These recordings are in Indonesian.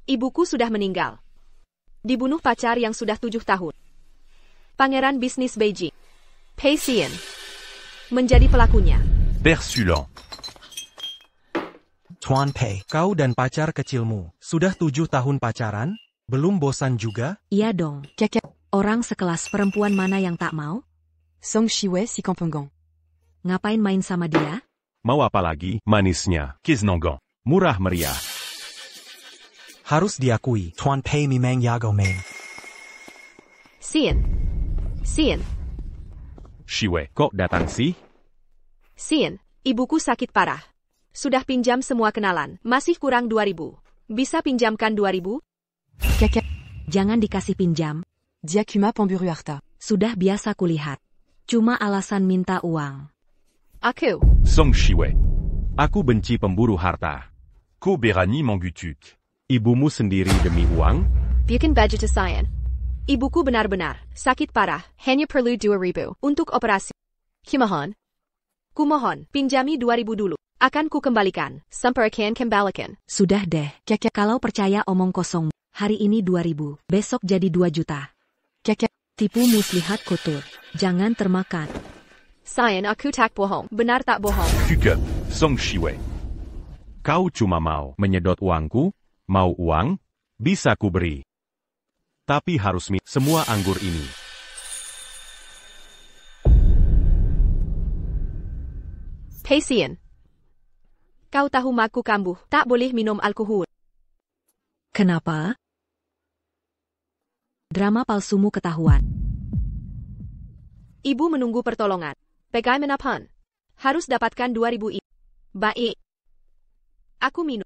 Ibuku sudah meninggal. Dibunuh pacar yang sudah 7 tahun. Pangeran bisnis Beijing, Pei Xian, menjadi pelakunya. Persulant. Tuan Pei, kau dan pacar kecilmu sudah 7 tahun pacaran? Belum bosan juga? Iya dong. Orang sekelas perempuan mana yang tak mau? Song Shiwei si Kampengong. Ngapain main sama dia? Mau apa lagi? Manisnya, Kiznonggong. Murah meriah. Harus diakui, Tuan Pei memang jago main. Xian, Shiwei, kok datang sih? Xian, ibuku sakit parah. Sudah pinjam semua kenalan, masih kurang 2.000. Bisa pinjamkan 2.000? Jangan dikasih pinjam. Diakuma Pemburu Harta. Sudah biasa kulihat. Cuma alasan minta uang. Aku. Song Shiwei. Aku benci pemburu harta. Ko berani menggutuk. Ibumu sendiri demi uang? Bukan budget Xian. Ibuku benar-benar sakit parah. Hanya perlu 2.000 untuk operasi. Kumohon, pinjami 2.000 dulu. Akan ku kembalikan. Sampai akan kembalikan. Sudah deh. Kalau percaya omong kosong. Hari ini 2.000, besok jadi 2 juta. Tipu muslihat kotor. Jangan termakan. Xian, aku tak bohong. Benar tak bohong. Cukup, Song Shiwei. Kau cuma mau menyedot uangku? Mau uang? Bisa ku beri. Tapi harus semua anggur ini. Pei Xian. Kau tahu maku kambuh, tak boleh minum alkohol. Kenapa? Drama palsumu ketahuan. Ibu menunggu pertolongan. Bagaimanapun, harus dapatkan 2.000 ini. Baik. Aku minum.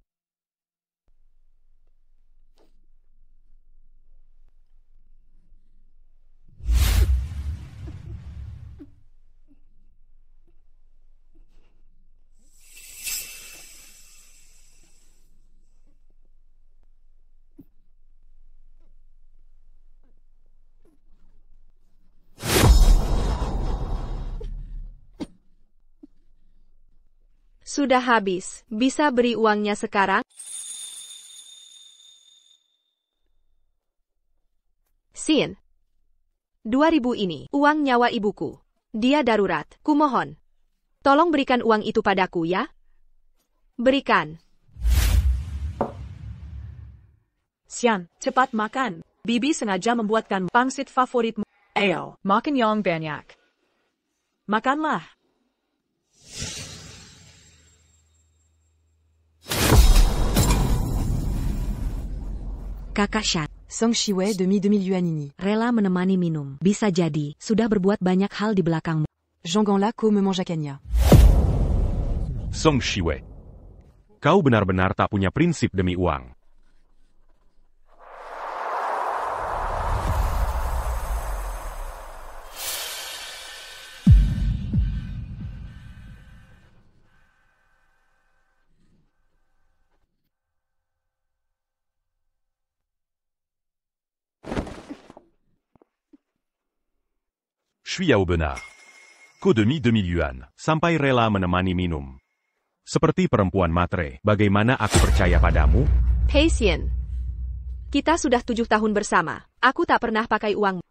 Sudah habis, bisa beri uangnya sekarang? Xian. 2.000 ini, uang nyawa ibuku. Dia darurat, kumohon. Tolong berikan uang itu padaku ya. Berikan. Xian, cepat makan. Bibi sengaja membuatkan pangsit favoritmu. Ayo, makan yang banyak. Makanlah. Kakak Shan, Song Shiwei demi 2.000 yuan ini. rela menemani minum. Bisa jadi, sudah berbuat banyak hal di belakangmu. Zhonggang la ko me manjakannya. Song Shiwei. Kau benar-benar tak punya prinsip demi uang. Shuyao benar. Ko demi 2.000 yuan, sampai rela menemani minum. Seperti perempuan matre, bagaimana aku percaya padamu? Pei Xian. Kita sudah 7 tahun bersama. Aku tak pernah pakai uang.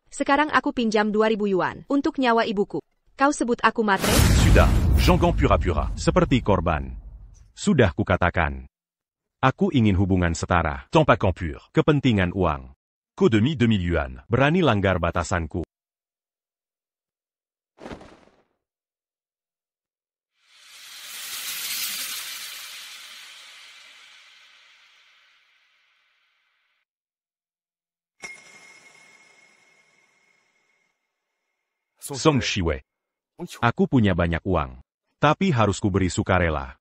Sekarang aku pinjam 2.000 yuan untuk nyawa ibuku. Kau sebut aku matre? Sudah, Zhonggang pura-pura, seperti korban. Sudah kukatakan. Aku ingin hubungan setara, tanpa campur, kepentingan uang. Ko demi 2.000 yuan, berani langgar batasanku. Song Shiwei. Aku punya banyak uang. Tapi harus kuberi sukarela.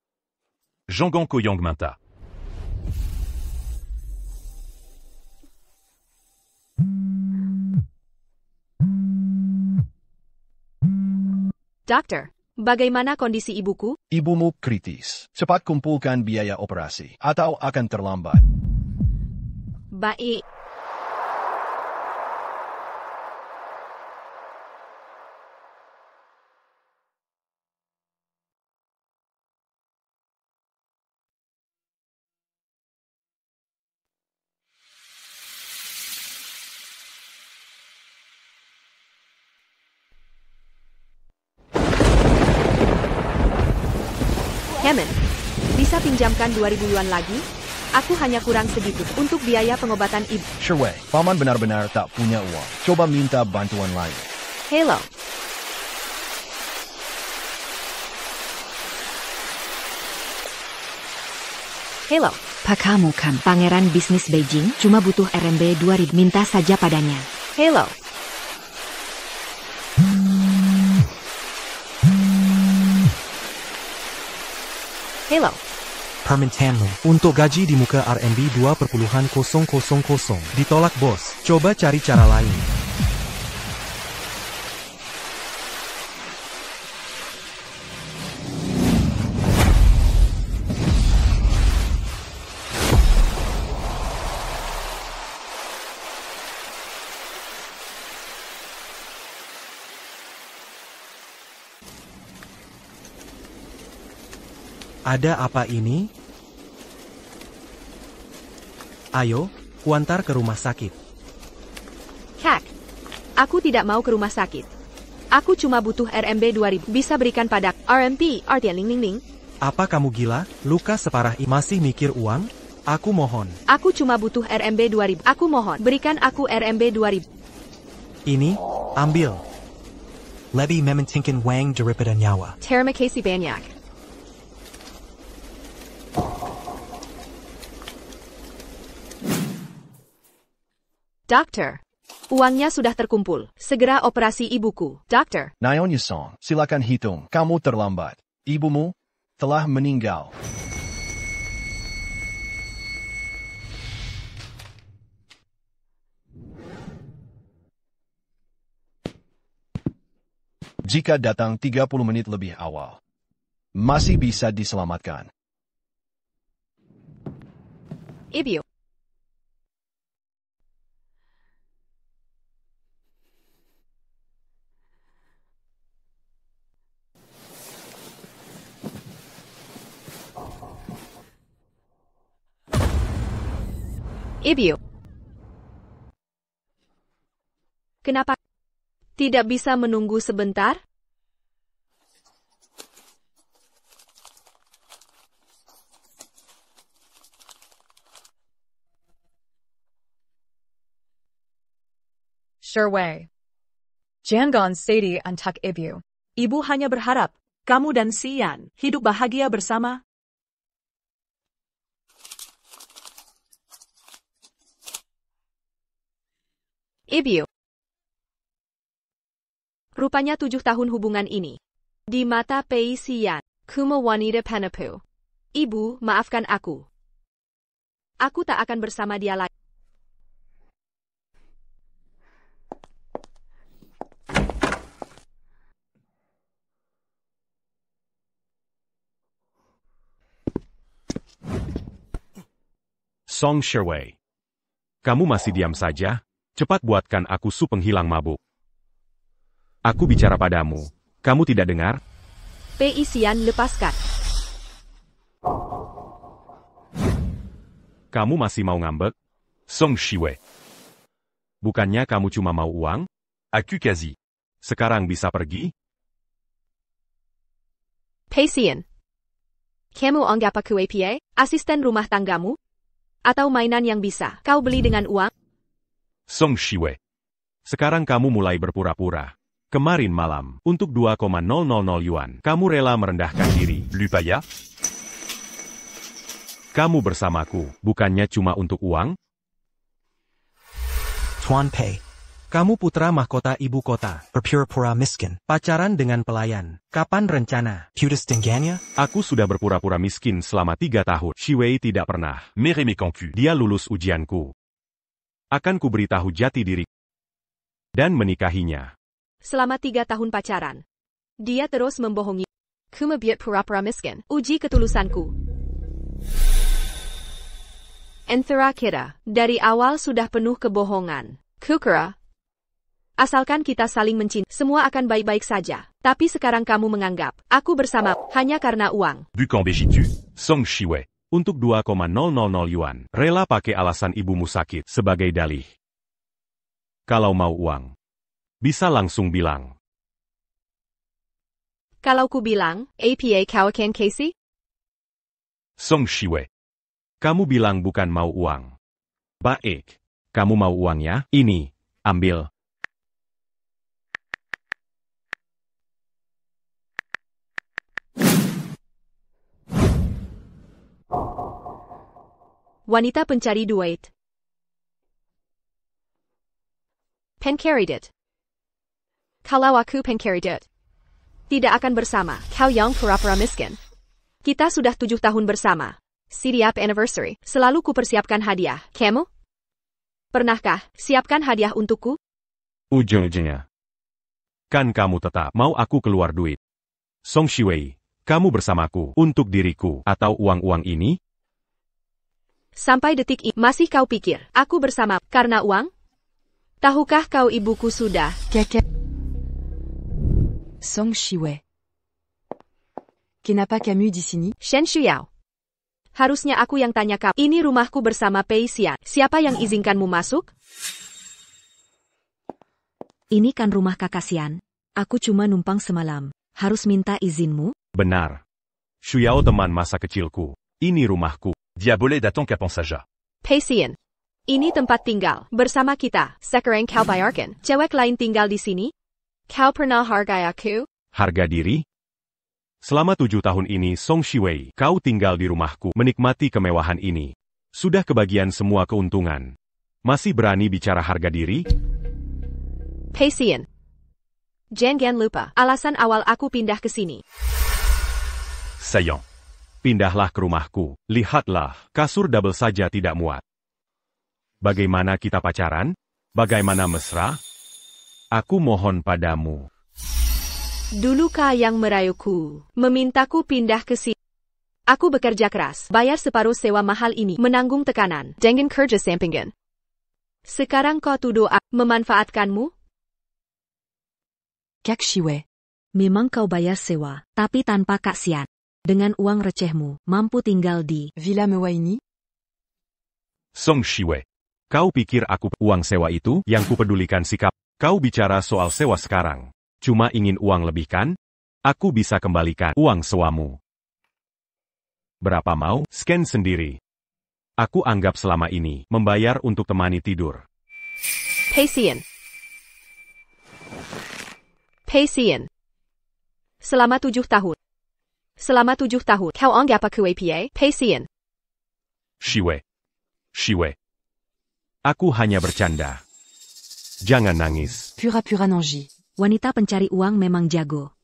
Zhonggang Koyong Manta. Dokter, bagaimana kondisi ibuku? Ibumu kritis. Cepat kumpulkan biaya operasi, atau akan terlambat. Baik. Lemon, bisa pinjamkan 2.000 yuan lagi? Aku hanya kurang segitu untuk biaya pengobatan ibu. Shui, paman benar-benar tak punya uang. Coba minta bantuan lain. Hello. Hello. Kamu kan pangeran bisnis Beijing, cuma butuh RMB 2.000, minta saja padanya. Hello. Hello. Permintaanmu untuk gaji di muka RMB 2,000. Ditolak bos, coba cari cara lain. Ada apa ini? Ayo, kuantar ke rumah sakit. Kak, aku tidak mau ke rumah sakit. Aku cuma butuh RMB 2.000. Bisa berikan pada RMB, artian ling ling ling. Apa kamu gila? Luka separah ini masih mikir uang? Aku mohon. Aku cuma butuh RMB 2.000. Aku mohon, berikan aku RMB 2.000. Ini, ambil. Lebih mementingkan uang daripada nyawa. Terima kasih banyak. Dokter, uangnya sudah terkumpul. Segera operasi ibuku. Dokter. Nyonya Song, silakan hitung. Kamu terlambat. Ibumu telah meninggal. Jika datang 30 menit lebih awal, masih bisa diselamatkan. Ibu. Ibu. Kenapa tidak bisa menunggu sebentar? Shui. Jangan sedih untuk ibu. Ibu hanya berharap kamu dan Xian hidup bahagia bersama. Ibu. Rupanya 7 tahun hubungan ini. Di mata Pei Xian, kuma wanita penipu. Ibu, maafkan aku. Aku tak akan bersama dia lagi. Song Shui. Kamu masih diam saja? Cepat buatkan aku sup penghilang mabuk. Aku bicara padamu. Kamu tidak dengar? Pei Xian, lepaskan. Kamu masih mau ngambek? Song Shui. Bukannya kamu cuma mau uang? Aku kasih. Sekarang bisa pergi? Pei Xian. Kamu anggap aku apa? Asisten rumah tanggamu? Atau mainan yang bisa kau beli dengan uang? Song Shui. Sekarang kamu mulai berpura-pura. Kemarin malam, untuk 2,000 yuan, kamu rela merendahkan diri. Lupa ya? Kamu bersamaku, bukannya cuma untuk uang? Tuan Pei. Kamu putra mahkota ibu kota, berpura-pura miskin, pacaran dengan pelayan. Kapan rencana? Putus dengannya? Aku sudah berpura-pura miskin selama 3 tahun. Shui tidak pernah. Dia lulus ujianku. Akan kuberitahu jati diri dan menikahinya. Selama 3 tahun pacaran, dia terus membohongi. Kumabiat pura-pura miskin. Uji ketulusanku. Antara kita, dari awal sudah penuh kebohongan. Kukira, asalkan kita saling mencintai, semua akan baik-baik saja. Tapi sekarang kamu menganggap aku bersama hanya karena uang. Bukan begitu, Song Shui. Untuk 2,000 yuan, rela pakai alasan ibumu sakit sebagai dalih. Kalau mau uang, bisa langsung bilang. Kalau ku bilang, apa kau akan kasih? Song Shiwei. Kamu bilang bukan mau uang. Baik. Kamu mau uangnya? Ini. Ambil. Wanita pencari duit. Pencarried. Kalau aku pencarried, tidak akan bersama kau yang pura-pura miskin. Kita sudah 7 tahun bersama. Setiap anniversary, selalu kupersiapkan hadiah. Kamu? Pernahkah siapkan hadiah untukku? Ujung-ujungnya. Kan kamu tetap mau aku keluar duit. Song Shiwei, kamu bersamaku untuk diriku atau uang-uang ini? Sampai detik ini, masih kau pikir aku bersama karena uang? Tahukah kau ibuku sudah? Song Shiwei. Kenapa kamu di sini? Shen Shuyao. Harusnya aku yang tanya kau. Ini rumahku bersama Pei Xian. Siapa yang izinkanmu masuk? Ini kan rumah kakak Xian. Aku cuma numpang semalam. Harus minta izinmu? Benar. Shuyao teman masa kecilku. Ini rumahku. Diabolé datang kapan saja. Pei Xian. Ini tempat tinggal bersama kita. Sekarang kau bayarkan. Cewek lain tinggal di sini? Kau pernah hargai aku? Harga diri? Selama 7 tahun ini Song Shiwei, kau tinggal di rumahku, menikmati kemewahan ini. Sudah kebagian semua keuntungan. Masih berani bicara harga diri? Pei Xian. Jangan lupa, alasan awal aku pindah ke sini. Sayang. Pindahlah ke rumahku. Lihatlah, kasur double saja tidak muat. Bagaimana kita pacaran? Bagaimana mesra? Aku mohon padamu. Dulu kau yang merayuku, memintaku pindah ke sini. Aku bekerja keras, bayar separuh sewa mahal ini, menanggung tekanan, dengan kerja sampingan. Sekarang kau tuduh aku memanfaatkanmu? Kak Shiwei. Memang kau bayar sewa, tapi tanpa Kak Xian. Dengan uang recehmu, mampu tinggal di Villa Mewah ini? Song Shiwei. Kau pikir aku uang sewa itu yang kupedulikan sikap? Kau bicara soal sewa sekarang. Cuma ingin uang lebih kan? Aku bisa kembalikan uang sewamu. Berapa mau? Scan sendiri. Aku anggap selama ini membayar untuk temani tidur. Pei Xian. Pei Xian. Selama 7 tahun. Selama 7 tahun, kau anggap aku apa? Pei Xian. Shiwei. Shiwei. Aku hanya bercanda. Jangan nangis. Pura-pura Nanji. wanita pencari uang memang jago.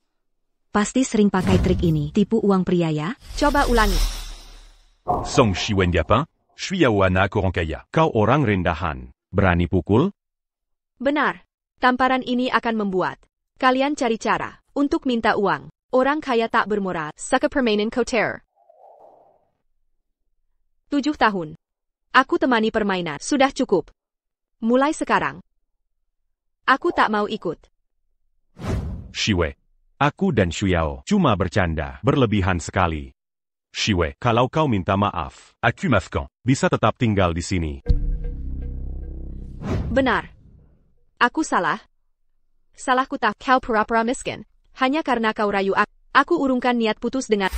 Pasti sering pakai trik ini, tipu uang pria ya? Coba ulangi. Song Shiwen Diapin, Shuyao Ana Korankaya. Kau orang rendahan. Berani pukul? Benar. Tamparan ini akan membuat kalian cari cara untuk minta uang. Orang kaya tak bermoral. Suka permainan kotor. 7 tahun. Aku temani permainan. Sudah cukup. Mulai sekarang. Aku tak mau ikut. Shiwei. Aku dan Shuyao cuma bercanda. Berlebihan sekali. Shiwei, kalau kau minta maaf, Aku maafkan. bisa tetap tinggal di sini. Benar. Aku salah. Salahku tak. Kau pura-pura miskin. Hanya karena kau rayu aku. Aku urungkan niat putus dengan...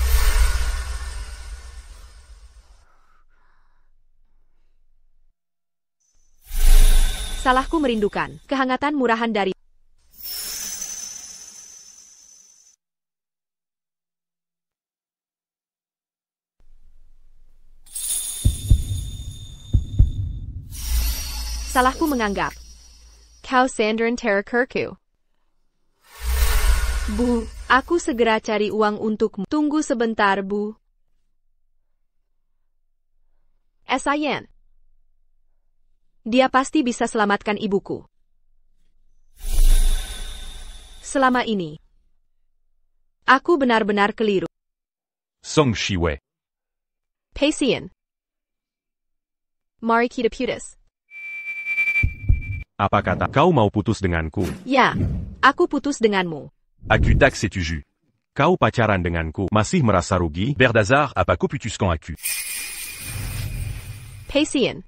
Salahku merindukan kehangatan murahan dari... Salahku menganggap kau sandern terakurku. Bu, aku segera cari uang untukmu. Tunggu sebentar, Bu. Sian. Dia pasti bisa selamatkan ibuku. Selama ini, aku benar-benar keliru. Song Shiwei. Pei Xian. Mari kita putus. Apa kata kau mau putus denganku? Ya, aku putus denganmu. Aku tak setuju. Kau pacaran denganku, masih merasa rugi? Berdasar apa kau putuskan aku? Pei Xian.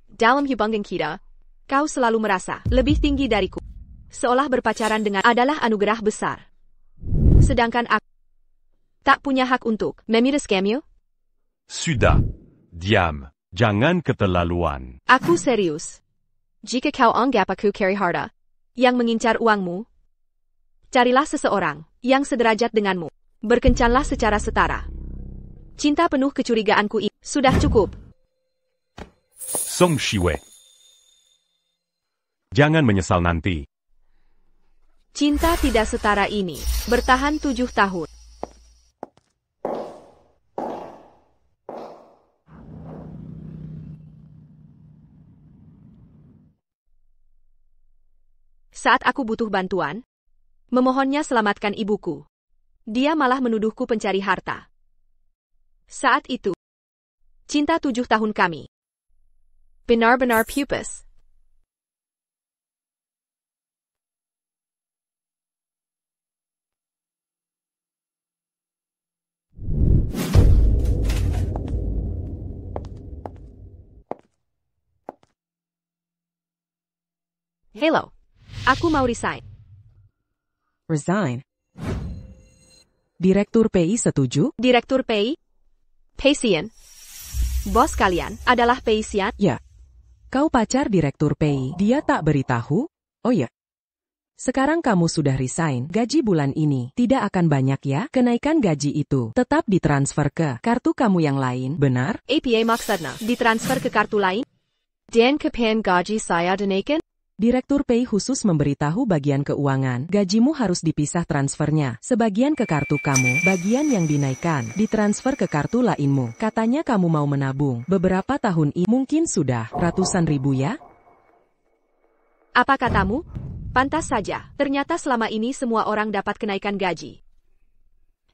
Dalam hubungan kita, kau selalu merasa lebih tinggi dariku. Seolah berpacaran dengan adalah anugerah besar. Sedangkan aku tak punya hak untuk meminta kamu. Sudah. Diam. Jangan keterlaluan. Aku serius. Jika kau anggap aku carry harta yang mengincar uangmu, carilah seseorang yang sederajat denganmu. Berkencanlah secara setara. Cinta penuh kecurigaanku ini sudah cukup. Song Shiwei. Jangan menyesal nanti. Cinta tidak setara ini bertahan 7 tahun. Saat aku butuh bantuan, memohonnya selamatkan ibuku. Dia malah menuduhku pencari harta. Saat itu, cinta 7 tahun kami benar-benar pupus. Hello. Aku mau resign. Resign. Direktur PI setuju? Direktur PI? Peisian. Bos kalian adalah Peisian? Ya. Kau pacar Direktur PI, dia tak beritahu? Oh ya. Sekarang kamu sudah resign, gaji bulan ini tidak akan banyak ya? Kenaikan gaji itu tetap ditransfer ke kartu kamu yang lain, benar? APA maksudnya ditransfer ke kartu lain? Dan kapan gaji saya dinaikin? Direktur PI khusus memberitahu bagian keuangan, gajimu harus dipisah transfernya. Sebagian ke kartu kamu, bagian yang dinaikkan, ditransfer ke kartu lainmu. Katanya kamu mau menabung. Beberapa tahun ini mungkin sudah ratusan ribu ya? Apa katamu? Pantas saja. Ternyata selama ini semua orang dapat kenaikan gaji.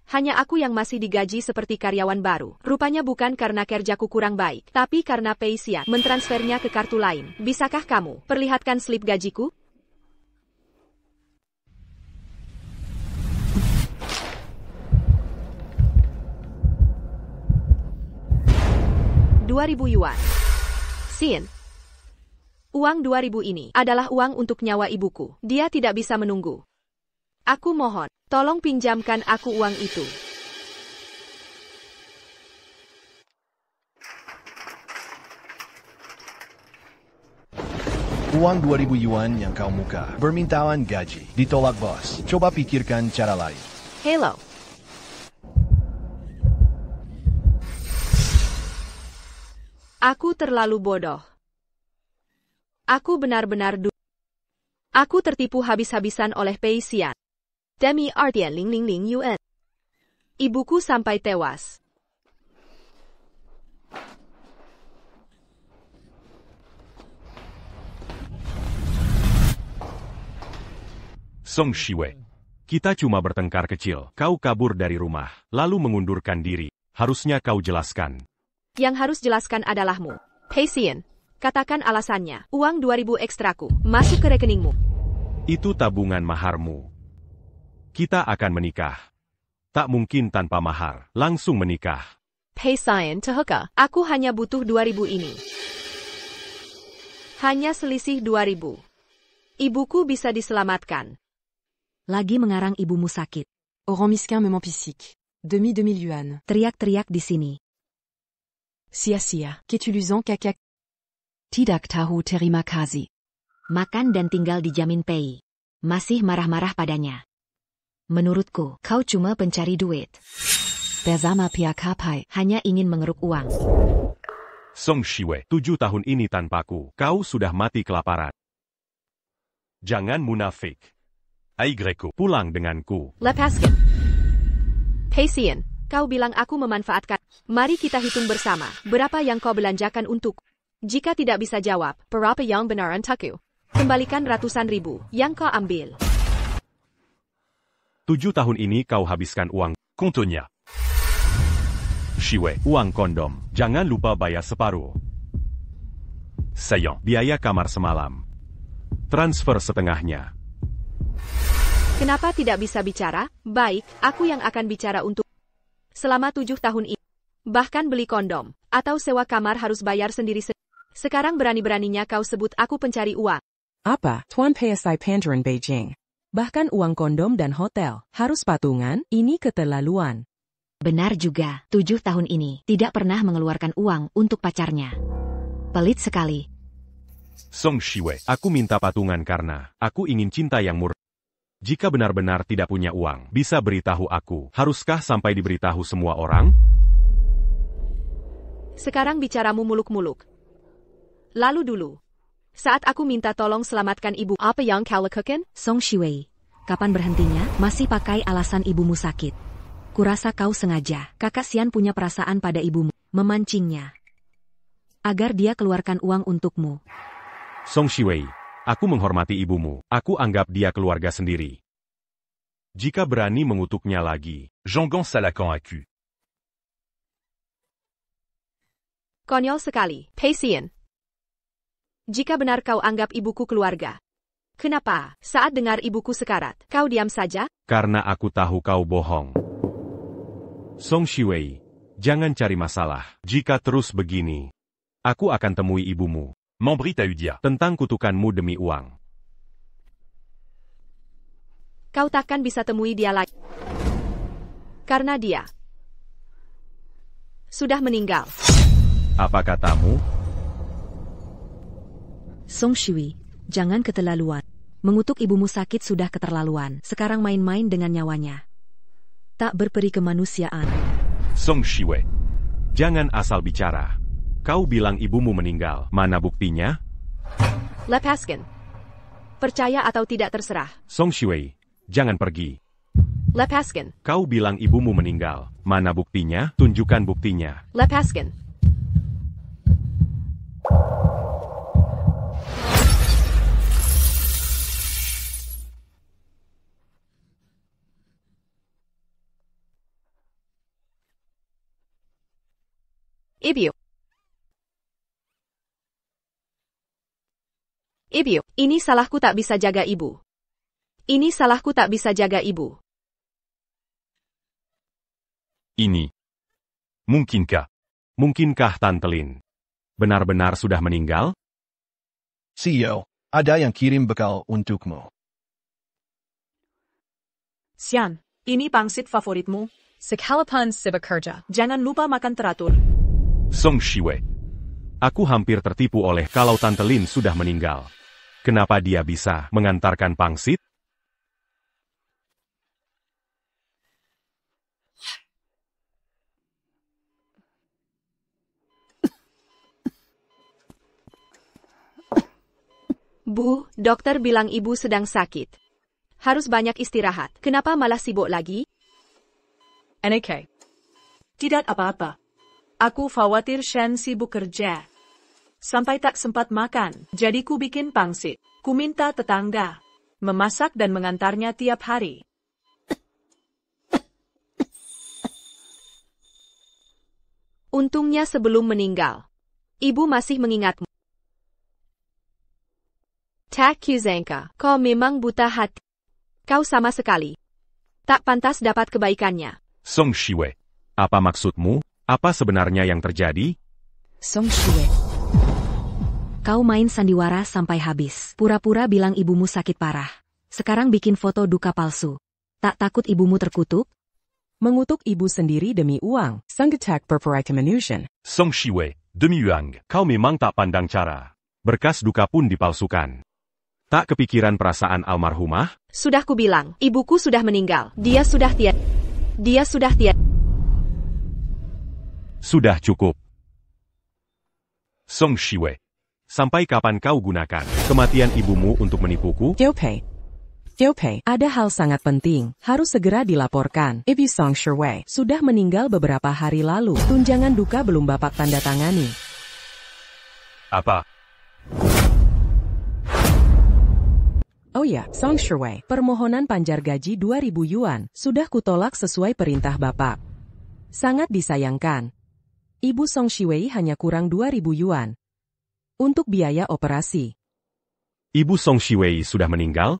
Hanya aku yang masih digaji seperti karyawan baru. Rupanya bukan karena kerjaku kurang baik, tapi karena Peisian mentransfernya ke kartu lain. Bisakah kamu perlihatkan slip gajiku? Rp2.000. Sin. Uang 2.000 ini adalah uang untuk nyawa ibuku. Dia tidak bisa menunggu. Aku mohon, tolong pinjamkan aku uang itu. Uang 2.000 yuan yang kau muka. Permintaan gaji. Ditolak bos. Coba pikirkan cara lain. Hello. Aku terlalu bodoh. Aku benar-benar Aku tertipu habis-habisan oleh Peisian. Demi artian ling yuan. Ibuku sampai tewas. Song Shiwei. Kita cuma bertengkar kecil. Kau kabur dari rumah, lalu mengundurkan diri. Harusnya kau jelaskan. Yang harus jelaskan adalahmu. Peisian, katakan alasannya. Uang 2.000 ekstraku masuk ke rekeningmu. Itu tabungan maharmu. Kita akan menikah. Tak mungkin tanpa mahar. Langsung menikah. Peisian Tehuka, aku hanya butuh 2.000 ini. Hanya selisih 2.000. Ibuku bisa diselamatkan. Lagi mengarang ibumu sakit. Oran Miskin me pisic. 2.000 yuan. Teriak-teriak di sini. Sia-sia. Ketuluzan kakak. Tidak tahu terima kasih. Makan dan tinggal dijamin Pei. Masih marah-marah padanya. Menurutku, kau cuma pencari duit. Bersama pihak Pai. Hanya ingin mengeruk uang. Song Shiwei, 7 tahun ini tanpaku, kau sudah mati kelaparan. Jangan munafik. Aigreko, pulang denganku. Lepaskan. Peisian, kau bilang aku memanfaatkan. Mari kita hitung bersama. Berapa yang kau belanjakan untuk? Jika tidak bisa jawab, berapa yang benar untukku? Kembalikan ratusan ribu yang kau ambil. 7 tahun ini kau habiskan uang kontonya. Shiwei, uang kondom. Jangan lupa bayar separuh. Sayang, biaya kamar semalam. Transfer setengahnya. Kenapa tidak bisa bicara? Baik, aku yang akan bicara untuk. Selama 7 tahun ini. Bahkan beli kondom, atau sewa kamar harus bayar sendiri. Sekarang berani-beraninya kau sebut aku pencari uang. Apa? Tuan PSI Pandaran Beijing. Bahkan uang kondom dan hotel harus patungan, ini keterlaluan. Benar juga, 7 tahun ini tidak pernah mengeluarkan uang untuk pacarnya. Pelit sekali. Song Shiwei, aku minta patungan karena aku ingin cinta yang murni. Jika benar-benar tidak punya uang, bisa beritahu aku. Haruskah sampai diberitahu semua orang? Sekarang bicaramu muluk-muluk. Lalu dulu. Saat aku minta tolong selamatkan ibu, apa yang kau lakukan? Song Shiwei, kapan berhentinya? Masih pakai alasan ibumu sakit. Kurasa kau sengaja. Kakak Xian punya perasaan pada ibumu, memancingnya. Agar dia keluarkan uang untukmu. Song Shiwei, aku menghormati ibumu. Aku anggap dia keluarga sendiri. Jika berani mengutuknya lagi, Jean-Gon Salacan à cul. Konyol sekali, Pei Xian. Jika benar kau anggap ibuku keluarga, kenapa saat dengar ibuku sekarat, kau diam saja? Karena aku tahu kau bohong. Song Shiwei, jangan cari masalah. Jika terus begini, aku akan temui ibumu. Membrit à Udia. Tentang kutukanmu demi uang. Kau takkan bisa temui dia lagi. Karena dia sudah meninggal. Apa katamu? Song Shiwei, jangan keterlaluan. Mengutuk ibumu sakit sudah keterlaluan. Sekarang main-main dengan nyawanya. Tak berperi kemanusiaan. Song Shiwei, jangan asal bicara. Kau bilang ibumu meninggal. Mana buktinya? Lepaskan. Percaya atau tidak terserah. Song Shiwei, jangan pergi. Lepaskan. Kau bilang ibumu meninggal. Mana buktinya? Tunjukkan buktinya. Lepaskan. Ibu. Ibu, ini salahku tak bisa jaga ibu. Ini salahku tak bisa jaga ibu. Ini. Mungkinkah Tante Lin benar-benar sudah meninggal? CEO, ada yang kirim bekal untukmu. Xian, ini pangsit favoritmu. Sekalipun sibuk kerja, jangan lupa makan teratur. Song Shiwei, aku hampir tertipu oleh kalau Tante Lin sudah meninggal. Kenapa dia bisa mengantarkan pangsit? Bu, dokter bilang ibu sedang sakit. Harus banyak istirahat. Kenapa malah sibuk lagi? NK. Tidak apa-apa. Aku khawatir Shen sibuk kerja. Sampai tak sempat makan, jadi ku bikin pangsit. Ku minta tetangga memasak dan mengantarnya tiap hari. Untungnya sebelum meninggal, ibu masih mengingatmu. Tak Kuzanka, kau memang buta hati. Kau sama sekali tak pantas dapat kebaikannya. Song Shiwei, apa maksudmu? Apa sebenarnya yang terjadi? Song Shiwei, kau main sandiwara sampai habis. Pura-pura bilang ibumu sakit parah. Sekarang bikin foto duka palsu. Tak takut ibumu terkutuk? Mengutuk ibu sendiri demi uang. Sanggetak perperakemanusian. Song Shiwei, demi Yuang, kau memang tak pandang cara. Berkas duka pun dipalsukan. Tak kepikiran perasaan almarhumah? Sudah kubilang, ibuku sudah meninggal. Dia sudah tiada. Sudah cukup. Song Shiwei, sampai kapan kau gunakan kematian ibumu untuk menipuku? Diopei, ada hal sangat penting, harus segera dilaporkan. Ibu Song Shiwei sudah meninggal beberapa hari lalu. Tunjangan duka belum Bapak tanda tangani. Apa? Oh ya, Song Shiwei, permohonan panjar gaji 2.000 yuan sudah kutolak sesuai perintah Bapak. Sangat disayangkan. Ibu Song Shiwei hanya kurang 2.000 yuan untuk biaya operasi. Ibu Song Shiwei sudah meninggal?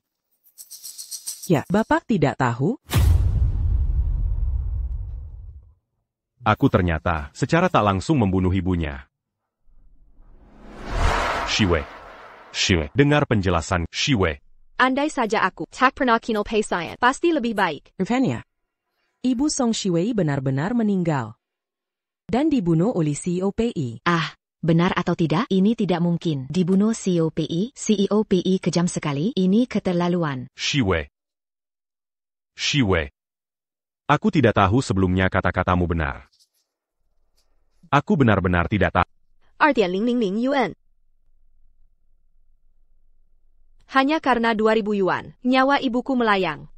Ya, Bapak tidak tahu? Aku ternyata secara tak langsung membunuh ibunya. Shiwei, dengar penjelasan Shiwei. Andai saja aku tak pernah kenal Pei Xian, pasti lebih baik. Rupanya, Ibu Song Shiwei benar-benar meninggal dan dibunuh oleh CEO PI. Ah, benar atau tidak? Ini tidak mungkin. Dibunuh CEO PI? CEO PI kejam sekali. Ini keterlaluan. Shiwei. Shiwei. Aku tidak tahu sebelumnya kata-katamu benar. Aku benar-benar tidak tahu. 2.000 yuan. Hanya karena 2.000 yuan, nyawa ibuku melayang.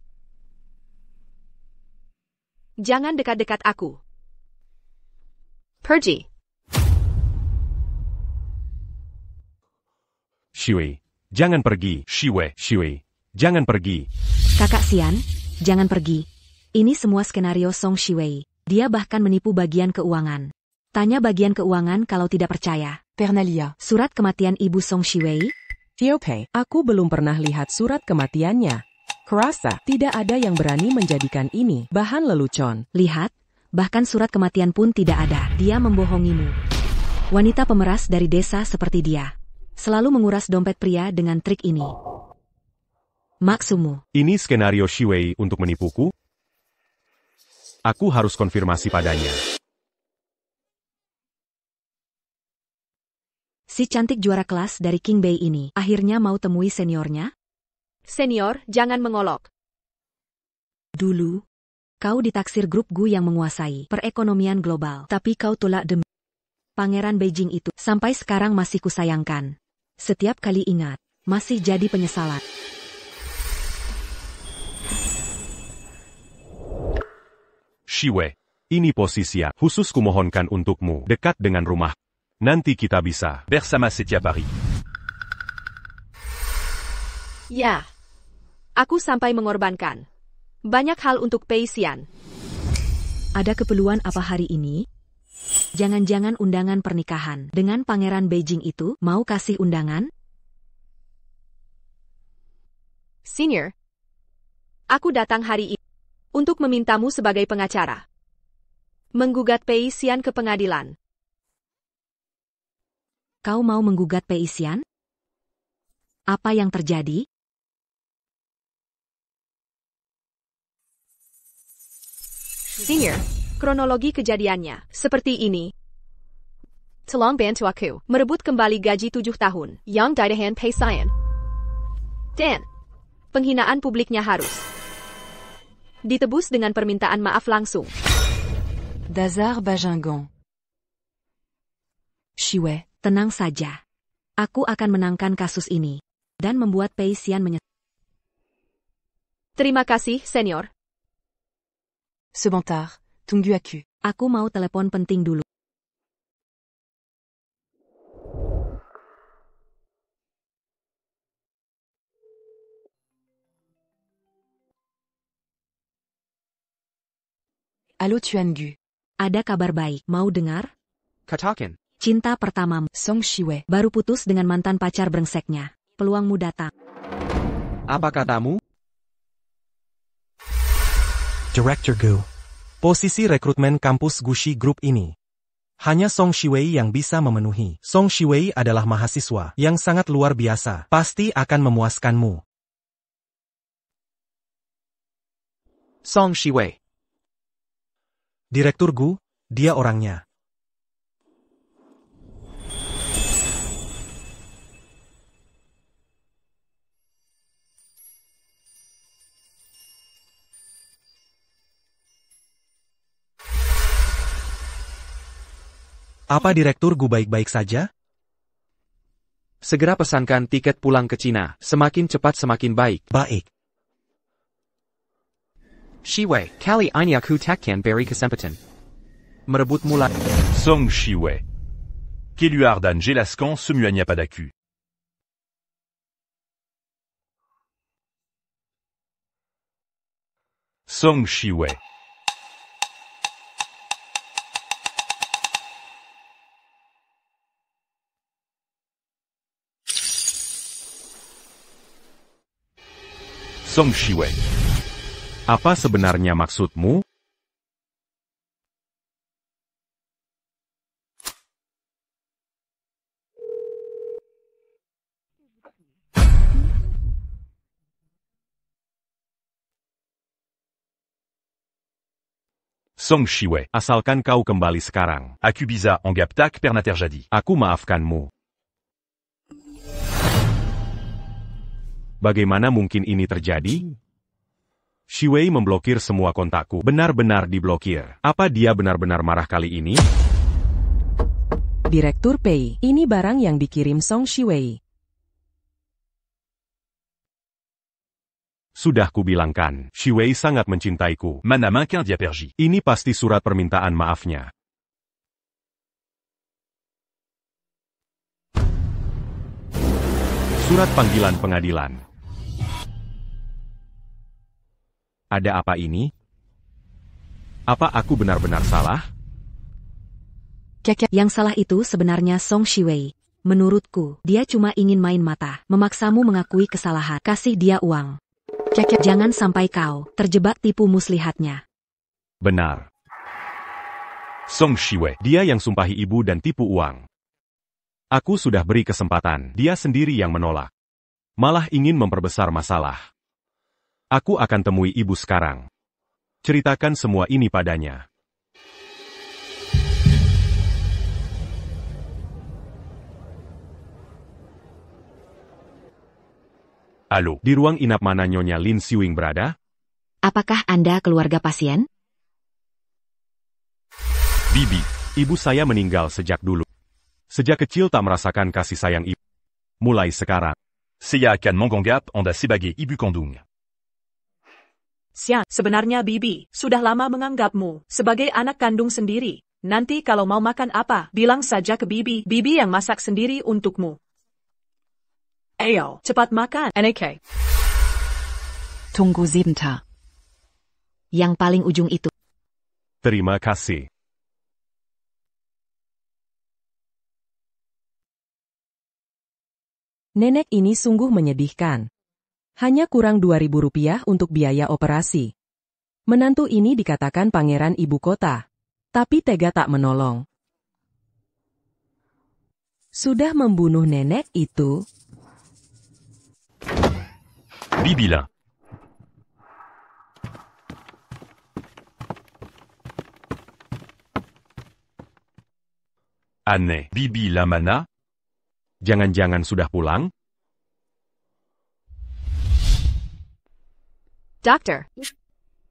Jangan dekat-dekat aku. Pergi. Shiwei, jangan pergi. Shiwei. Shiwei, jangan pergi. Kakak Xian, jangan pergi. Ini semua skenario Song Shiwei. Dia bahkan menipu bagian keuangan. Tanya bagian keuangan kalau tidak percaya. Pernalia. Surat kematian Ibu Song Shiwei? Tiope, aku belum pernah lihat surat kematiannya. Kurasa, tidak ada yang berani menjadikan ini bahan lelucon. Lihat, bahkan surat kematian pun tidak ada. Dia membohongimu. Wanita pemeras dari desa seperti dia selalu menguras dompet pria dengan trik ini. Maksudmu? Ini skenario Shiwei untuk menipuku? Aku harus konfirmasi padanya. Si cantik juara kelas dari King Bay ini akhirnya mau temui seniornya? Senior, jangan mengolok. Dulu, kau ditaksir grup Gu yang menguasai perekonomian global. Tapi kau tolak demi Pangeran Beijing itu. Sampai sekarang masih kusayangkan. Setiap kali ingat, masih jadi penyesalan. Shiwei, ini posisi khusus kumohonkan untukmu dekat dengan rumah. Nanti kita bisa Bersama Setia Paris. Ya. Aku sampai mengorbankan banyak hal untuk Pei Xian. Ada keperluan apa hari ini? Jangan-jangan undangan pernikahan dengan Pangeran Beijing itu mau kasih undangan? Senior, aku datang hari ini untuk memintamu sebagai pengacara. Menggugat Pei Xian ke pengadilan. Kau mau menggugat Pei Xian? Apa yang terjadi? Senior, kronologi kejadiannya seperti ini. Tolong bantu aku merebut kembali gaji 7 tahun yang didahan Pei Xian. Dan penghinaan publiknya harus ditebus dengan permintaan maaf langsung. Dazar Bajingon. Shiwei, tenang saja. Aku akan menangkan kasus ini dan membuat Pei Xian menyesal. Terima kasih, senior. Sebentar, tunggu aku. Aku mau telepon penting dulu. Halo Tuan Gu. Ada kabar baik, mau dengar? Katakan. Cinta pertamamu, Song Shiwei. baru putus dengan mantan pacar brengseknya. Peluangmu datang. Apa katamu? Director Gu. Posisi rekrutmen kampus Gushi Group ini. Hanya Song Shiwei yang bisa memenuhi. Song Shiwei adalah mahasiswa yang sangat luar biasa. Pasti akan memuaskanmu. Song Shiwei. Direktur Gu, dia orangnya. Apa Direktur Gu baik-baik saja? Segera pesankan tiket pulang ke Cina. Semakin cepat semakin baik. Baik. Shiwei, kali ini aku takkan beri kesempatan. Merebut mulai. Song Shiwei. Keluar dan jelaskan semuanya padaku. Song Shiwei. Song Shiwei. Apa sebenarnya maksudmu? Song Shiwei. Asalkan kau kembali sekarang. Akubisa Anggap Tak Pernah Terjadi. Aku maafkanmu. Bagaimana mungkin ini terjadi? Shiwei memblokir semua kontakku. Benar-benar diblokir. Apa dia benar-benar marah kali ini? Direktur Pei, ini barang yang dikirim Song Shiwei. Sudah kubilangkan, Shiwei sangat mencintaiku. Mana Mankin Dia Perji. Ini pasti surat permintaan maafnya. Surat panggilan pengadilan. Ada apa ini? Apa aku benar-benar salah? Yang salah itu sebenarnya Song Shiwei. Menurutku, dia cuma ingin main mata, memaksamu mengakui kesalahan, kasih dia uang. Jangan sampai kau terjebak tipu muslihatnya. Benar. Song Shiwei. Dia yang sumpahi ibu dan tipu uang. Aku sudah beri kesempatan, dia sendiri yang menolak. Malah ingin memperbesar masalah. Aku akan temui ibu sekarang. Ceritakan semua ini padanya. Halo. Di ruang inap mana Nyonya Lin Xiwing berada? Apakah Anda keluarga pasien? Bibi. Ibu saya meninggal sejak dulu. Sejak kecil tak merasakan kasih sayang ibu. Mulai sekarang. Saya akan menganggap Anda sebagai ibu kandung. Xian, sebenarnya Bibi sudah lama menganggapmu sebagai anak kandung sendiri. Nanti kalau mau makan apa, bilang saja ke Bibi. Bibi yang masak sendiri untukmu. Ayo, cepat makan. NK. Tunggu sebentar. Yang paling ujung itu. Terima kasih. Nenek ini sungguh menyedihkan. Hanya kurang Rp2.000 untuk biaya operasi. Menantu ini dikatakan pangeran ibu kota. Tapi tega tak menolong. Sudah membunuh nenek itu. Bibi Lin. Aneh. Bibi Lin mana? Jangan-jangan sudah pulang? Dokter,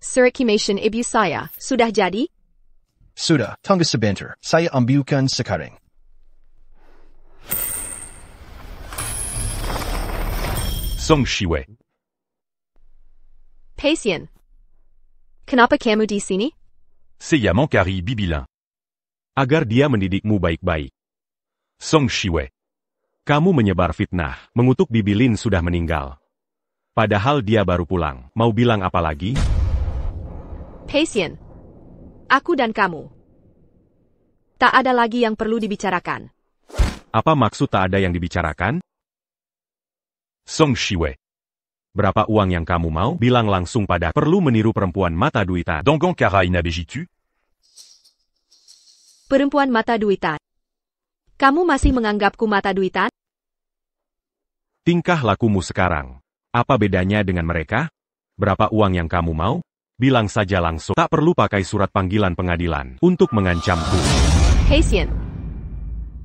surat cremation ibu saya sudah jadi? Sudah, tunggu sebentar. Saya ambilkan sekarang. Song Shiwei. Pasien. Kenapa kamu di sini? Saya mengcari Bibi Lin. Agar dia mendidikmu baik-baik. Song Shiwei. Kamu menyebar fitnah, mengutuk Bibi Lin sudah meninggal. Padahal dia baru pulang. Mau bilang apa lagi? Pasien. Aku dan kamu. Tak ada lagi yang perlu dibicarakan. Apa maksud tak ada yang dibicarakan? Song Shiwei. Berapa uang yang kamu mau? Bilang langsung pada. Perlu meniru perempuan mata duitan. Dangan Kara Inabejitu. Perempuan mata duitan. Kamu masih menganggapku mata duitan? Tingkah lakumu sekarang. Apa bedanya dengan mereka? Berapa uang yang kamu mau? Bilang saja langsung. Tak perlu pakai surat panggilan pengadilan untuk mengancamku. Pasien.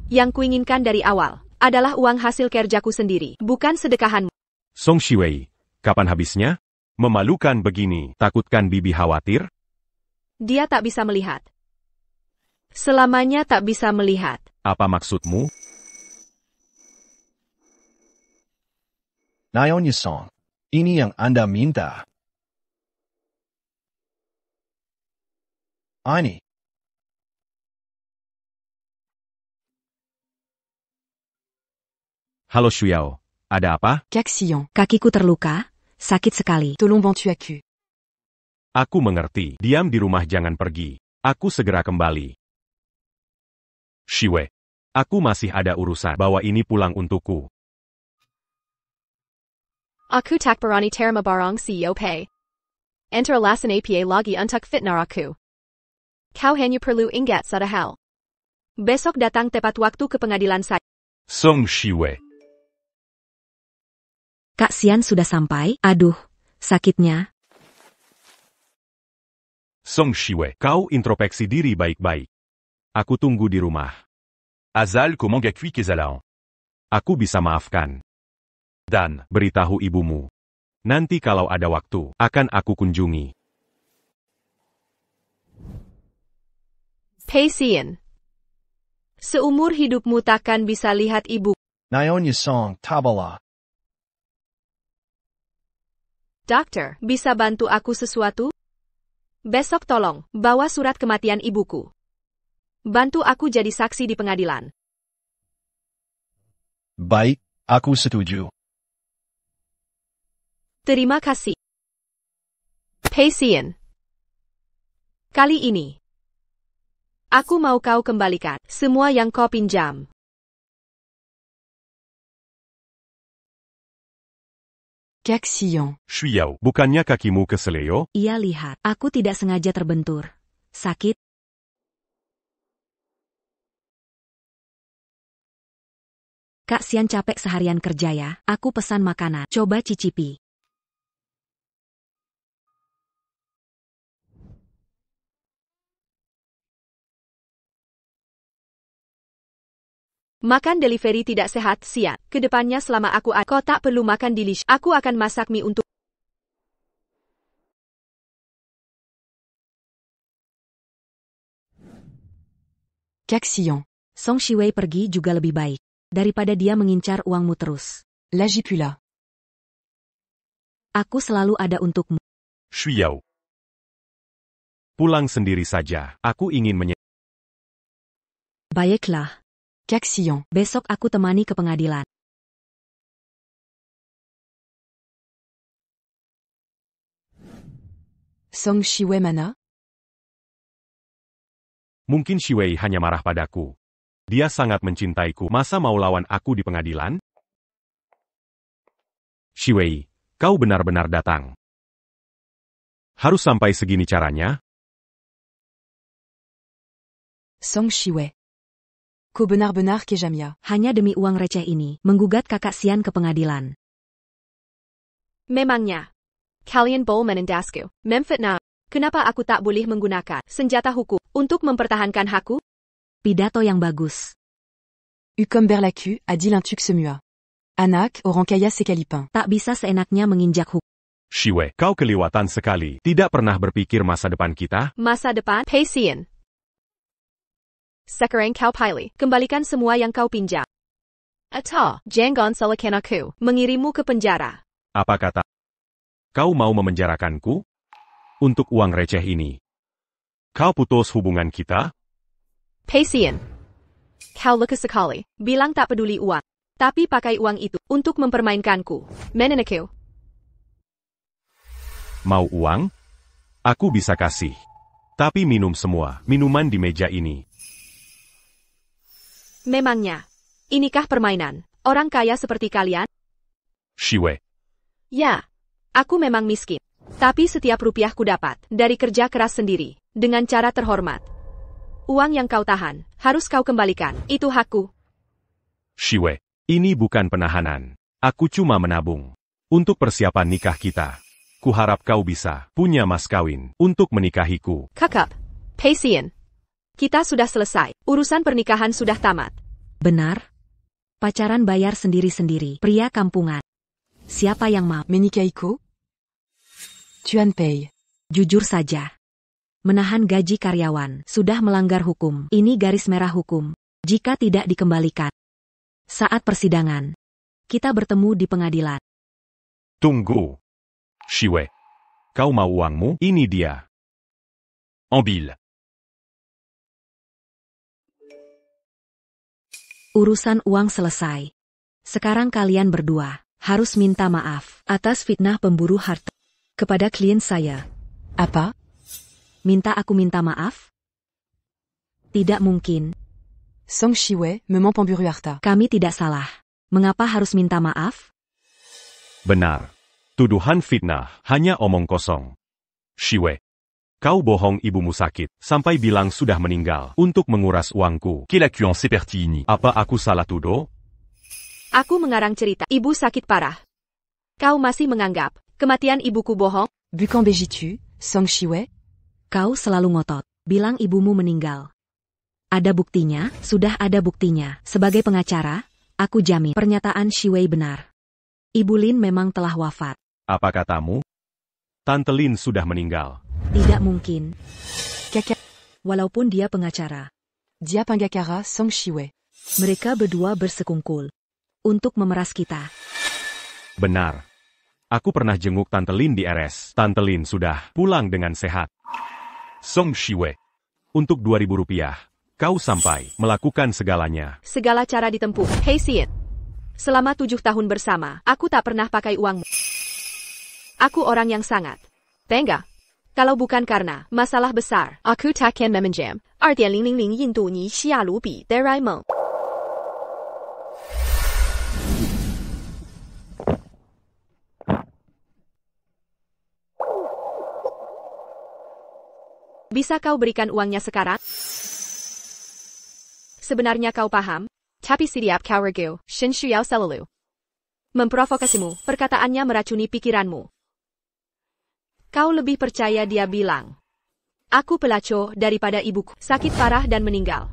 Yang kuinginkan dari awal adalah uang hasil kerjaku sendiri, bukan sedekahanmu. Song Shiwei, kapan habisnya? Memalukan begini, takutkan Bibi khawatir? Dia tak bisa melihat. Selamanya tak bisa melihat. Apa maksudmu? Nyonya Song, ini yang Anda minta. Ini. Halo Xiao, ada apa? Caxian. Kakiku terluka, sakit sekali. Tolong bantu aku. Aku mengerti. Diam di rumah, jangan pergi. Aku segera kembali. Shiwei. Aku masih ada urusan. Bawa ini pulang untukku. Aku tak berani terima barang CEO pay. Enter alasan APA lagi untuk fitnah aku. Kau hanya perlu ingat satu hal. Besok datang tepat waktu ke pengadilan saya. Song Shiwei. Kak Xian sudah sampai. Aduh, sakitnya. Song Shiwei. Kau introspeksi diri baik-baik. Aku tunggu di rumah. Azal Komangakui Kezalaon. Aku bisa maafkan. Dan, beritahu ibumu. Nanti kalau ada waktu, akan aku kunjungi. Pei Xian. Seumur hidupmu takkan bisa lihat ibu. Nyonya Song, tabala. Dokter, bisa bantu aku sesuatu? Besok tolong, bawa surat kematian ibuku. Bantu aku jadi saksi di pengadilan. Baik, aku setuju. Terima kasih. Pei Xian. Kali ini, aku mau kau kembalikan semua yang kau pinjam. Caxian. Shuyao. Bukannya kakimu keseleo? Ia lihat, aku tidak sengaja terbentur. Sakit? Kak Xian capek seharian kerja ya, aku pesan makanan. Coba cicipi. Makan delivery tidak sehat, Xian. Kedepannya selama aku ada, kau tak perlu makan di Lish. Aku akan masak mie untuk... Caxian. Song Shiwei pergi juga lebih baik. Daripada dia mengincar uangmu terus. Lagipula. Aku selalu ada untukmu. Shuyao. Pulang sendiri saja. Aku ingin Baiklah. Caxian. Besok aku temani ke pengadilan. Song Shiwei mana? Mungkin Shiwei hanya marah padaku. Dia sangat mencintaiku. Masa mau lawan aku di pengadilan? Shiwei, kau benar-benar datang. Harus sampai segini caranya? Song Shiwei. Kau benar-benar kejamia. Hanya demi uang receh ini, menggugat kakak Xian ke pengadilan. Memangnya, kalian boleh menendasku. Memfitnah. Kenapa aku tak boleh menggunakan senjata hukum untuk mempertahankan hakku? Pidato yang bagus. Comme Berlacu, a dit l'intuc semua. Anak, orang kaya sekalipun. Tak bisa seenaknya menginjak hukum. Shiwei, kau kelewatan sekali. Tidak pernah berpikir masa depan kita? Masa depan, Pei Xian. Sekarang kau pilih, kembalikan semua yang kau pinjam. Atau, jangan salahkan aku, mengirimmu ke penjara. Apa kata? Kau mau memenjarakanku? Untuk uang receh ini. Kau putus hubungan kita? Pei Xian. Kau lekas sekali, bilang tak peduli uang. Tapi pakai uang itu, untuk mempermainkanku. Menenekku. Mau uang? Aku bisa kasih. Tapi minum semua, minuman di meja ini. Memangnya, inikah permainan, orang kaya seperti kalian? Shiwei. Ya, aku memang miskin. Tapi setiap rupiah ku dapat, dari kerja keras sendiri, dengan cara terhormat. Uang yang kau tahan, harus kau kembalikan, itu hakku. Shiwei, ini bukan penahanan. Aku cuma menabung. Untuk persiapan nikah kita. Kuharap kau bisa punya mas kawin untuk menikahiku. Kakak, Pei Xian. Kita sudah selesai, urusan pernikahan sudah tamat. Benar? Pacaran bayar sendiri-sendiri, pria kampungan. Siapa yang mau? Menikahiku? Tuan Pei. Jujur saja. Menahan gaji karyawan sudah melanggar hukum. Ini garis merah hukum. Jika tidak dikembalikan. Saat persidangan, kita bertemu di pengadilan. Tunggu. Shiwei. Kau mau uangmu? Ini dia. Ambil. Urusan uang selesai. Sekarang kalian berdua harus minta maaf atas fitnah pemburu harta kepada klien saya. Apa? Minta aku minta maaf? Tidak mungkin. Song Shiwei, memang pemburu harta. Kami tidak salah. Mengapa harus minta maaf? Benar. Tuduhan fitnah hanya omong kosong. Shiwei. Kau bohong ibumu sakit, sampai bilang sudah meninggal, untuk menguras uangku. Kelakuan seperti ini. Apa aku salah tuduh? Aku mengarang cerita, ibu sakit parah. Kau masih menganggap kematian ibuku bohong? Bukan begitu, Song Shiwei? Kau selalu ngotot, bilang ibumu meninggal. Ada buktinya, sudah ada buktinya. Sebagai pengacara, aku jamin pernyataan Shiwei benar. Ibu Lin memang telah wafat. Apa katamu? Tante Lin sudah meninggal. Tidak mungkin. Kaka. Walaupun dia pengacara. Dia Pangakara Song Shiwei. Mereka berdua bersekungkul untuk memeras kita. Benar. Aku pernah jenguk Tante Lin di RS. Tante Lin sudah pulang dengan sehat. Song Shiwei. Untuk 2.000 rupiah, kau sampai melakukan segalanya. Segala cara ditempuh. Hei Xian. Selama 7 tahun bersama, aku tak pernah pakai uangmu. Aku orang yang sangat tengah. Kalau bukan karena masalah besar, aku takkan meminjam. 2.000印度尼西亚卢比 Doraemon. Bisa kau berikan uangnya sekarang? Sebenarnya kau paham? Tapi siap kau ragu, Shin Shuyao selalu memprovokasimu, perkataannya meracuni pikiranmu. Kau lebih percaya dia bilang, aku pelacur daripada ibuku, sakit parah dan meninggal.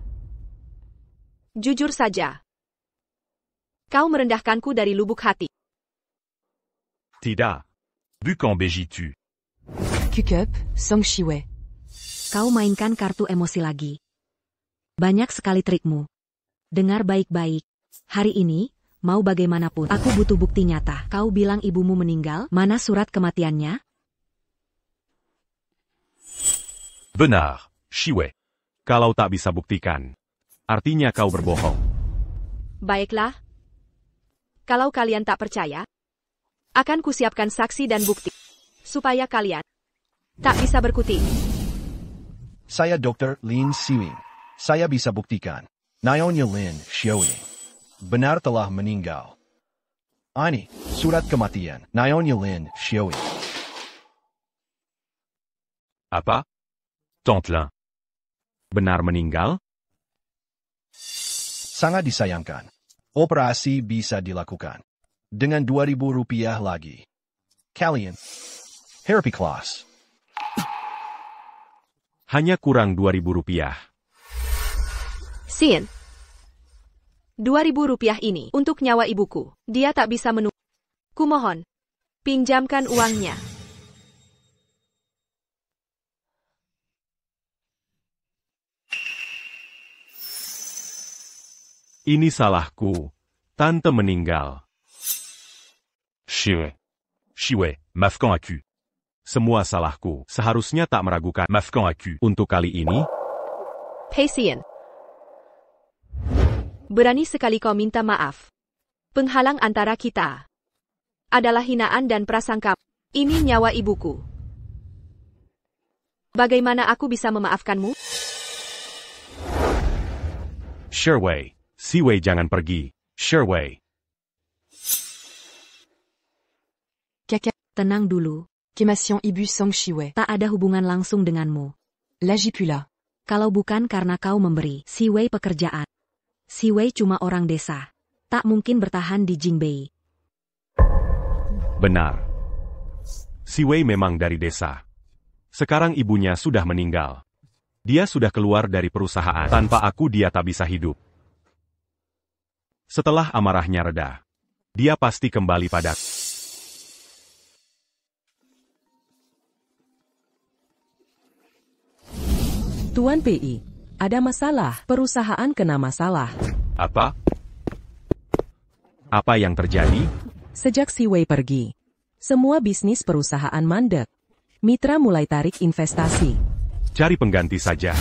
Jujur saja, kau merendahkanku dari lubuk hati. Tidak. Bukan begitu. Kukup, Song Shiwei. Kau mainkan kartu emosi lagi. Banyak sekali trikmu. Dengar baik-baik. Hari ini, mau bagaimanapun, aku butuh bukti nyata. Kau bilang ibumu meninggal, mana surat kematiannya? Benar, Shiwei. Kalau tak bisa buktikan, artinya kau berbohong. Baiklah. Kalau kalian tak percaya, akan kusiapkan saksi dan bukti, supaya kalian tak bisa berkutik. Saya Dr. Lin Siwing. Saya bisa buktikan. Nyonya Lin Shiwei benar telah meninggal. Ini surat kematian Nyonya Lin Shiwei. Apa? Tante Lin. Benar meninggal? Sangat disayangkan. Operasi bisa dilakukan. Dengan 2.000 rupiah lagi. Kalian. Happy class. Hanya kurang 2.000 rupiah. Xian. 2.000 rupiah ini untuk nyawa ibuku. Dia tak bisa menunggu. Kumohon. Pinjamkan uangnya. Ini salahku. Tante meninggal. Shiwei. Shiwei, maafkan aku. Semua salahku. Seharusnya tak meragukan. Maafkan aku. Untuk kali ini, Hei Xian. Berani sekali kau minta maaf. Penghalang antara kita adalah hinaan dan prasangka. Ini nyawa ibuku. Bagaimana aku bisa memaafkanmu? Shiwei. Siwei jangan pergi. Shiwei. Kaka. Tenang dulu. Kémation Ibu Song Shiwei. Tak ada hubungan langsung denganmu. Lagipula. Kalau bukan karena kau memberi Siwei pekerjaan. Siwei cuma orang desa. Tak mungkin bertahan di Jingbei. Benar. Siwei memang dari desa. Sekarang ibunya sudah meninggal. Dia sudah keluar dari perusahaan. Tanpa aku dia tak bisa hidup. Setelah amarahnya reda, dia pasti kembali pada. Tuan PI, ada masalah. Perusahaan kena masalah. Apa? Apa yang terjadi? Sejak Siwei pergi, semua bisnis perusahaan mandek. Mitra mulai tarik investasi. Cari pengganti saja.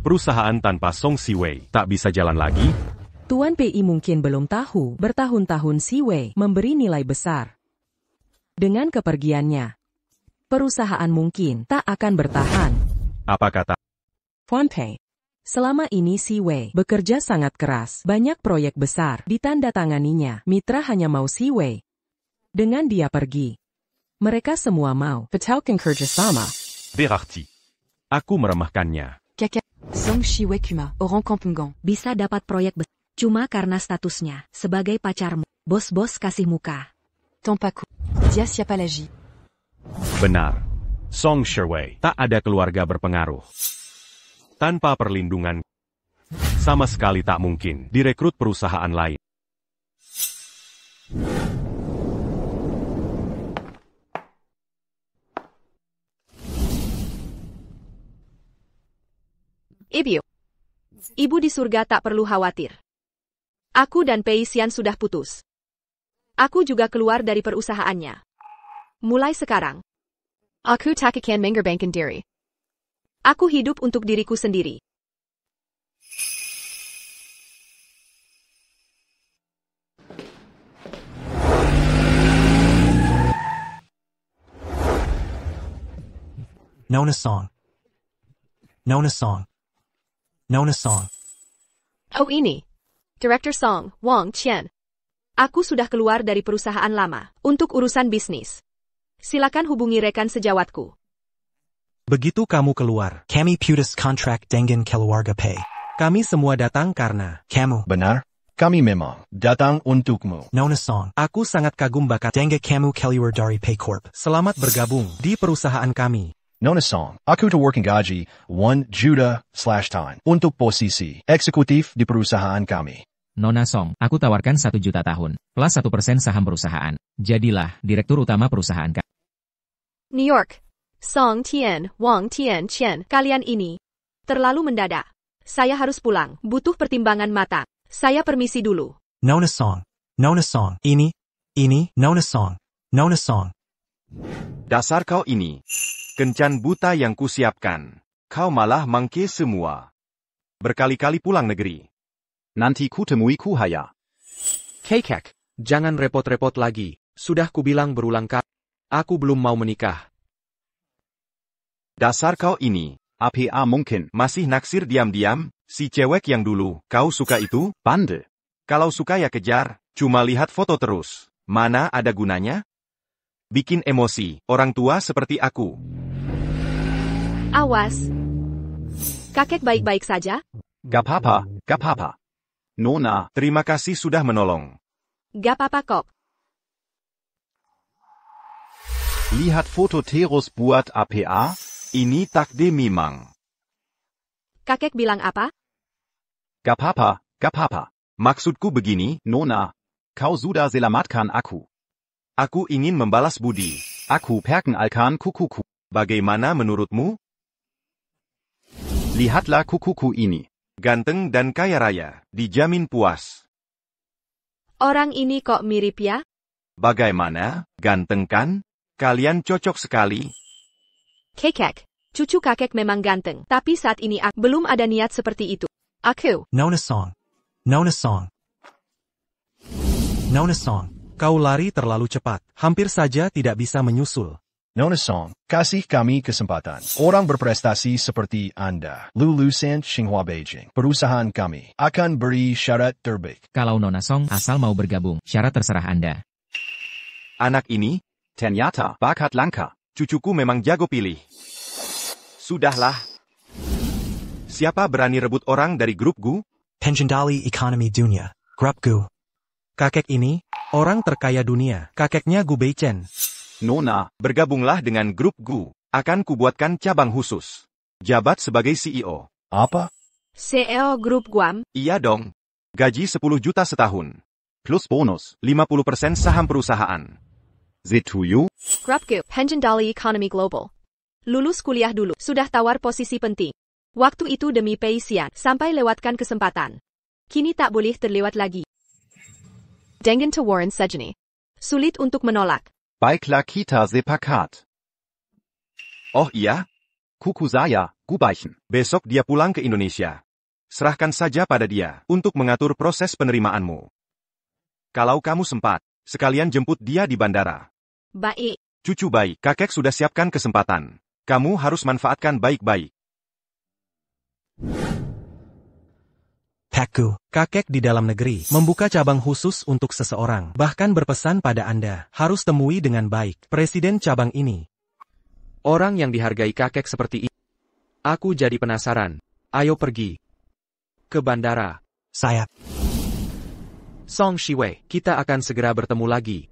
Perusahaan tanpa Song Siwei tak bisa jalan lagi. Tuan PI mungkin belum tahu, bertahun-tahun Siwei memberi nilai besar. Dengan kepergiannya, perusahaan mungkin tak akan bertahan. Apa kata? Tuan Pei, selama ini Siwei bekerja sangat keras. Banyak proyek besar ditandatanganinya. Mitra hanya mau Siwei. Dengan dia pergi, mereka semua mau bertaukan kerjasama. Berarti. Aku meremehkannya. Kaka. Song Shiwei Kuma. Orang Kampungang. Bisa dapat proyek besar. Cuma karena statusnya sebagai pacarmu. Bos-bos kasih muka. Tampaku. Dia siapa lagi. Benar. Song Shiwei, tak ada keluarga berpengaruh. Tanpa perlindungan, sama sekali tak mungkin direkrut perusahaan lain. Ibu di surga tak perlu khawatir. Aku dan Pei Xian sudah putus. Aku juga keluar dari perusahaannya. Mulai sekarang, aku tak akan mengorbankan diri. Aku hidup untuk diriku sendiri. Nona Song. Nona Song. Nona Song. Oh ini. Director Song, Wang Qian. Aku sudah keluar dari perusahaan lama untuk urusan bisnis. Silakan hubungi rekan sejawatku. Begitu kamu keluar, kami putus kontrak dengan keluarga Pei. Kami semua datang karena kamu. Benar? Kami memang datang untukmu. Nona Song, aku sangat kagum bakat dengan kamu keluar dari Pei Corp. Selamat bergabung di perusahaan kami. Nona Song, aku tawarkan gaji 1 juta/tahun untuk posisi eksekutif di perusahaan kami. Nona Song, aku tawarkan 1 juta tahun, plus 1% saham perusahaan. Jadilah direktur utama perusahaan kami. New York. Song Tian, Wang Tian Chen, kalian ini terlalu mendadak. Saya harus pulang, butuh pertimbangan matang. Saya permisi dulu. Nona Song. Nona Song. Ini, Nona Song. Nona Song. Dasar kau ini. Kencan buta yang kusiapkan. Kau malah mangke semua. Berkali-kali pulang negeri. Nanti kutemui Kuhaya. Kekek, jangan repot-repot lagi. Sudah kubilang berulang kali. Aku belum mau menikah. Dasar kau ini. APA mungkin. Masih naksir diam-diam, si cewek yang dulu. Kau suka itu? Bande. Kalau suka ya kejar, cuma lihat foto terus. Mana ada gunanya? Bikin emosi, orang tua seperti aku. Awas. Kakek baik-baik saja? Gak apa-apa. Nona. Terima kasih sudah menolong. Gak apa-apa kok. Lihat foto terus buat APA? Ini takde memang. Kakek bilang apa? Gak apa-apa. Maksudku begini, Nona. Kau sudah selamatkan aku. Aku ingin membalas budi. Aku perkenalkan kukuku. Bagaimana menurutmu? Lihatlah kukuku ini. Ganteng dan kaya raya, dijamin puas. Orang ini kok mirip ya? Bagaimana, ganteng kan? Kalian cocok sekali. Kekek, cucu kakek memang ganteng, tapi saat ini aku belum ada niat seperti itu. Aku. Nona Song. Nona Song. Nona Song. Kau lari terlalu cepat, hampir saja tidak bisa menyusul. Nona Song, kasih kami kesempatan. Orang berprestasi seperti Anda, lulusan Tsinghua Beijing. Perusahaan kami akan beri syarat terbaik. Kalau Nona Song asal mau bergabung, syarat terserah Anda. Anak ini, ternyata bakat langka. Cucuku memang jago pilih. Sudahlah. Siapa berani rebut orang dari grup Gu? Penjendali ekonomi dunia, grup Gu. Kakek ini, orang terkaya dunia, kakeknya Gu Beichen. Nona, bergabunglah dengan grup Gu. Akan kubuatkan cabang khusus. Jabat sebagai CEO. Apa? CEO grup Guam? Iya dong. Gaji 10 juta setahun. Plus bonus. 50% saham perusahaan. Setuju? Grup Gu, Penjendali Ekonomi Global. Lulus kuliah dulu, sudah tawar posisi penting. Waktu itu demi Pei Xian, sampai lewatkan kesempatan. Kini tak boleh terlewat lagi. Dengan tawaran sejenis. Sulit untuk menolak. Baiklah kita sepakat. Oh iya? Kuku saya, Gubaichen. Besok dia pulang ke Indonesia. Serahkan saja pada dia, untuk mengatur proses penerimaanmu. Kalau kamu sempat, sekalian jemput dia di bandara. Baik. Cucu baik, kakek sudah siapkan kesempatan. Kamu harus manfaatkan baik-baik. Pakku, kakek di dalam negeri, membuka cabang khusus untuk seseorang, bahkan berpesan pada Anda, harus temui dengan baik, presiden cabang ini. Orang yang dihargai kakek seperti ini. Aku jadi penasaran. Ayo pergi ke bandara. Saya. Song Shiwei, kita akan segera bertemu lagi.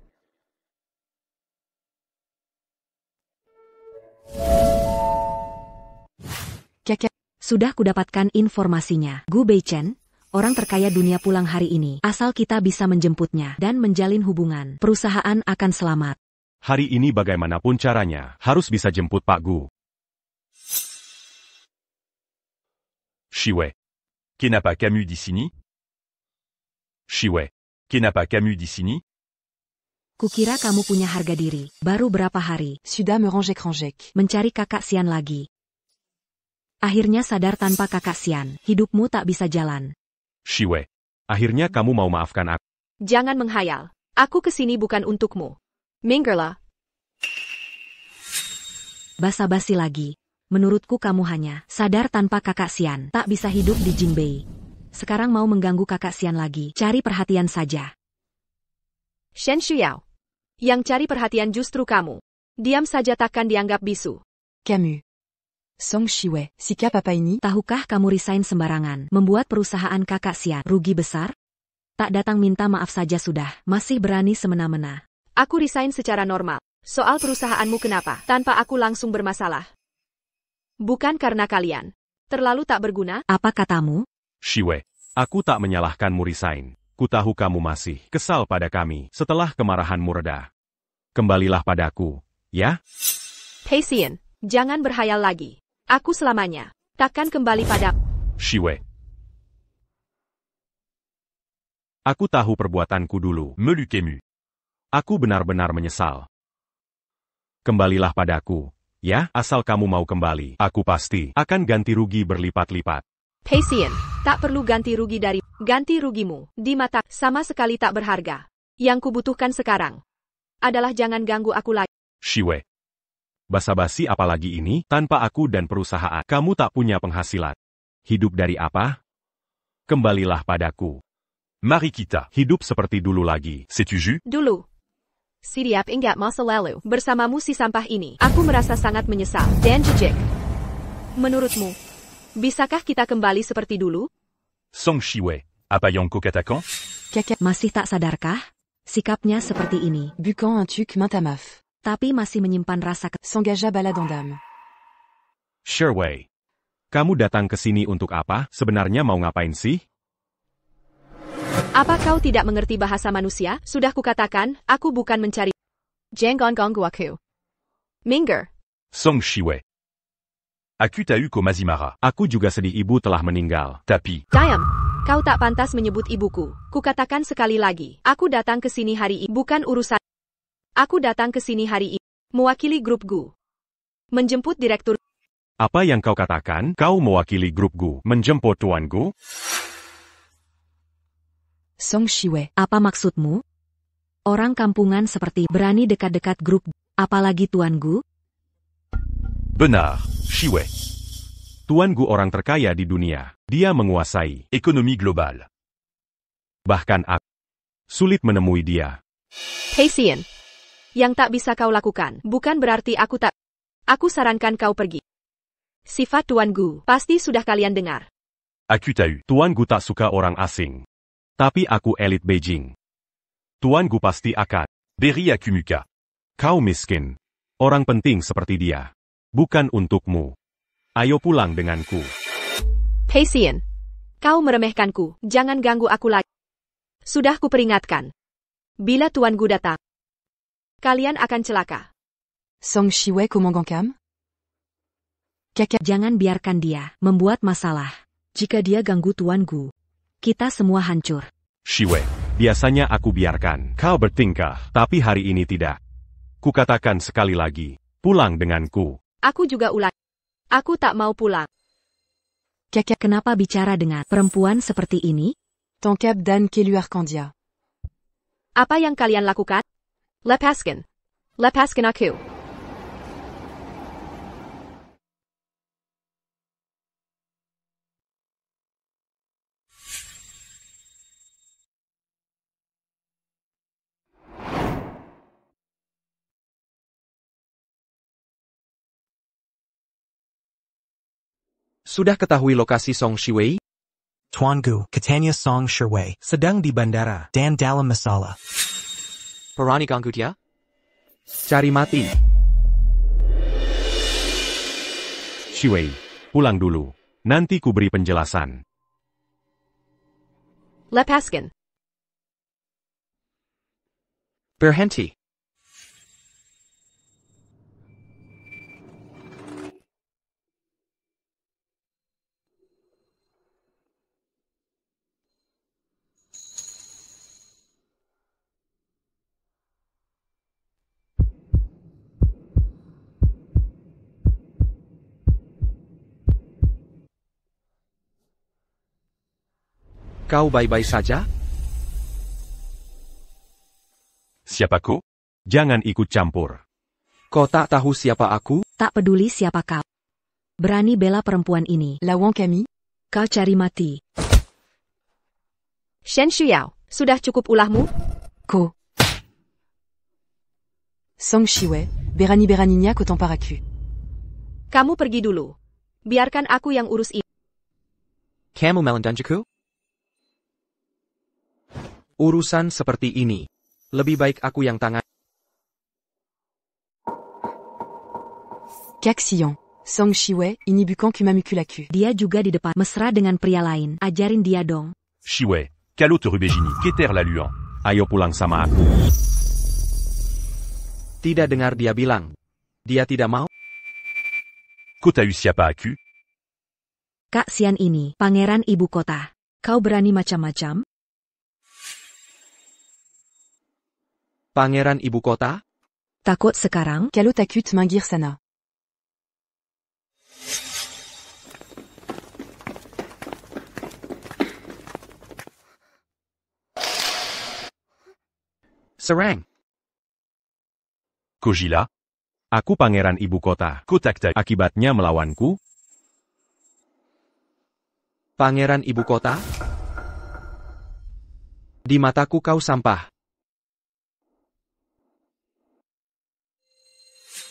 Caca. Sudah kudapatkan informasinya. Gu Beichen, orang terkaya dunia pulang hari ini. Asal kita bisa menjemputnya dan menjalin hubungan, perusahaan akan selamat. Hari ini bagaimanapun caranya, harus bisa jemput Pak Gu. Shiwei. Kenapa kamu di sini? Shiwei. Kenapa kamu di sini? Kukira kamu punya harga diri. Baru berapa hari? Suda me ranjek-ranjek. Mencari kakak Xian lagi. Akhirnya sadar tanpa kakak Xian, hidupmu tak bisa jalan. Shiwei. Akhirnya kamu mau maafkan aku. Jangan menghayal. Aku kesini bukan untukmu. Minggirlah. Basa-basi lagi. Menurutku kamu hanya sadar tanpa kakak Xian, tak bisa hidup di Jingbei. Sekarang mau mengganggu kakak Xian lagi. Cari perhatian saja. Shen Shuyao. Yang cari perhatian justru kamu. Diam saja takkan dianggap bisu. Camus. Song Shiwei, sikap apa ini? Tahukah kamu resign sembarangan, membuat perusahaan kakak Xian rugi besar? Tak datang minta maaf saja sudah, masih berani semena-mena. Aku resign secara normal. Soal perusahaanmu kenapa? Tanpa aku langsung bermasalah. Bukan karena kalian terlalu tak berguna. Apa katamu? Shiwei, aku tak menyalahkanmu resign. Ku tahu kamu masih kesal pada kami setelah kemarahanmu reda. Kembalilah padaku, ya? Pei Xian, jangan berhayal lagi. Aku selamanya takkan kembali pada... Shiwei. Aku tahu perbuatanku dulu, Melukemu. Aku benar-benar menyesal. Kembalilah padaku, ya? Asal kamu mau kembali, aku pasti akan ganti rugi berlipat-lipat. Pei Xian, tak perlu ganti rugi dari... Ganti rugimu, di mata, sama sekali tak berharga. Yang kubutuhkan sekarang adalah jangan ganggu aku lagi. Shiwei. Basa-basi apalagi ini, tanpa aku dan perusahaan, kamu tak punya penghasilan. Hidup dari apa? Kembalilah padaku. Mari kita hidup seperti dulu lagi, setuju? Dulu. Siap ingat masa lalu, bersamamu si sampah ini, aku merasa sangat menyesal. Dan jejak. Menurutmu, bisakah kita kembali seperti dulu? Song Shiwei, apa yang kukatakan? Caca. Masih tak sadarkah? Sikapnya seperti ini. Bukan un tuc main à maf. Tapi masih menyimpan rasa S'engagea balade en dame. Shiwei. Kamu datang ke sini untuk apa? Sebenarnya mau ngapain sih? Apa kau tidak mengerti bahasa manusia? Sudah kukatakan, aku bukan mencari... Jangan ganggu aku. Minggir. Song Shiwei. Aku tahu ko Mazimara. Aku juga sedih ibu telah meninggal, tapi... Diam. Kau tak pantas menyebut ibuku. Kukatakan sekali lagi, aku datang ke sini hari ini. Bukan urusan... Aku datang ke sini hari ini, mewakili grup Gu. Menjemput direktur... Apa yang kau katakan? Kau mewakili grup Gu, menjemput Tuan Gu? Song Shiwei. Apa maksudmu? Orang kampungan seperti berani dekat-dekat grup, apalagi Tuan Gu? Benar, Shiwei. Tuan Gu orang terkaya di dunia. Dia menguasai ekonomi global. Bahkan aku sulit menemui dia. Pei Xian, yang tak bisa kau lakukan, bukan berarti aku tak... Aku sarankan kau pergi. Sifat Tuan Gu, pasti sudah kalian dengar. Aku tahu, Tuan Gu tak suka orang asing. Tapi aku elit Beijing. Tuan Gu pasti akan beri aku muka. Kau miskin. Orang penting seperti dia. Bukan untukmu. Ayo pulang denganku. Pei Xian, kau meremehkanku, jangan ganggu aku lagi. Sudah kuperingatkan. Bila Tuan Gu datang, kalian akan celaka. Song Shiwei Komandan Cam? Caca. Jangan biarkan dia membuat masalah. Jika dia ganggu Tuan Gu, kita semua hancur. Shiwei, biasanya aku biarkan kau bertingkah, tapi hari ini tidak. Kukatakan sekali lagi, pulang denganku. Aku juga ulang. Aku tak mau pulang. Caca. Kenapa bicara dengan perempuan seperti ini? Ton cap dan Kelu Arcandia. Apa yang kalian lakukan? Lepaskan. Lepaskan aku. Sudah ketahui lokasi Song Shiwei? Tuan Gu, Katanya Song Shiwei, sedang di bandara, dan dalam masalah. Berani ganggu dia? Cari mati. Shiwei, Pulang dulu. Nanti ku beri penjelasan. Lepaskan. Berhenti. Kau baik-baik saja? Siapaku? Jangan ikut campur. Kau tak tahu siapa aku? Tak peduli siapa kau. Berani bela perempuan ini. La Wang Kami? Kau cari mati. Shen Shuyao, sudah cukup ulahmu? Ko. Song Shiwei, Berani Beranignac autant paracu. Kamu pergi dulu. Biarkan aku yang urus ini. Kamu melandanjaku? Urusan seperti ini. Lebih baik aku yang tangan. Kak Xian, Song Shiwei, Inibukan Kumamukulaku. Dia juga di depan mesra dengan pria lain. Ajarin dia dong. Shiwei, Kalot Rubegini, Keter Laluan. Ayo pulang sama aku. Tidak dengar dia bilang. Dia tidak mau. Kau tahu siapa aku? Kak Xian ini, pangeran ibu kota. Kau berani macam-macam? Pangeran ibu kota? Takut sekarang? Kalo takut Mingir sana. Serang. Kojila? Aku pangeran ibu kota. Kau tak tahu akibatnya melawanku? Pangeran ibu kota? Di mataku kau sampah.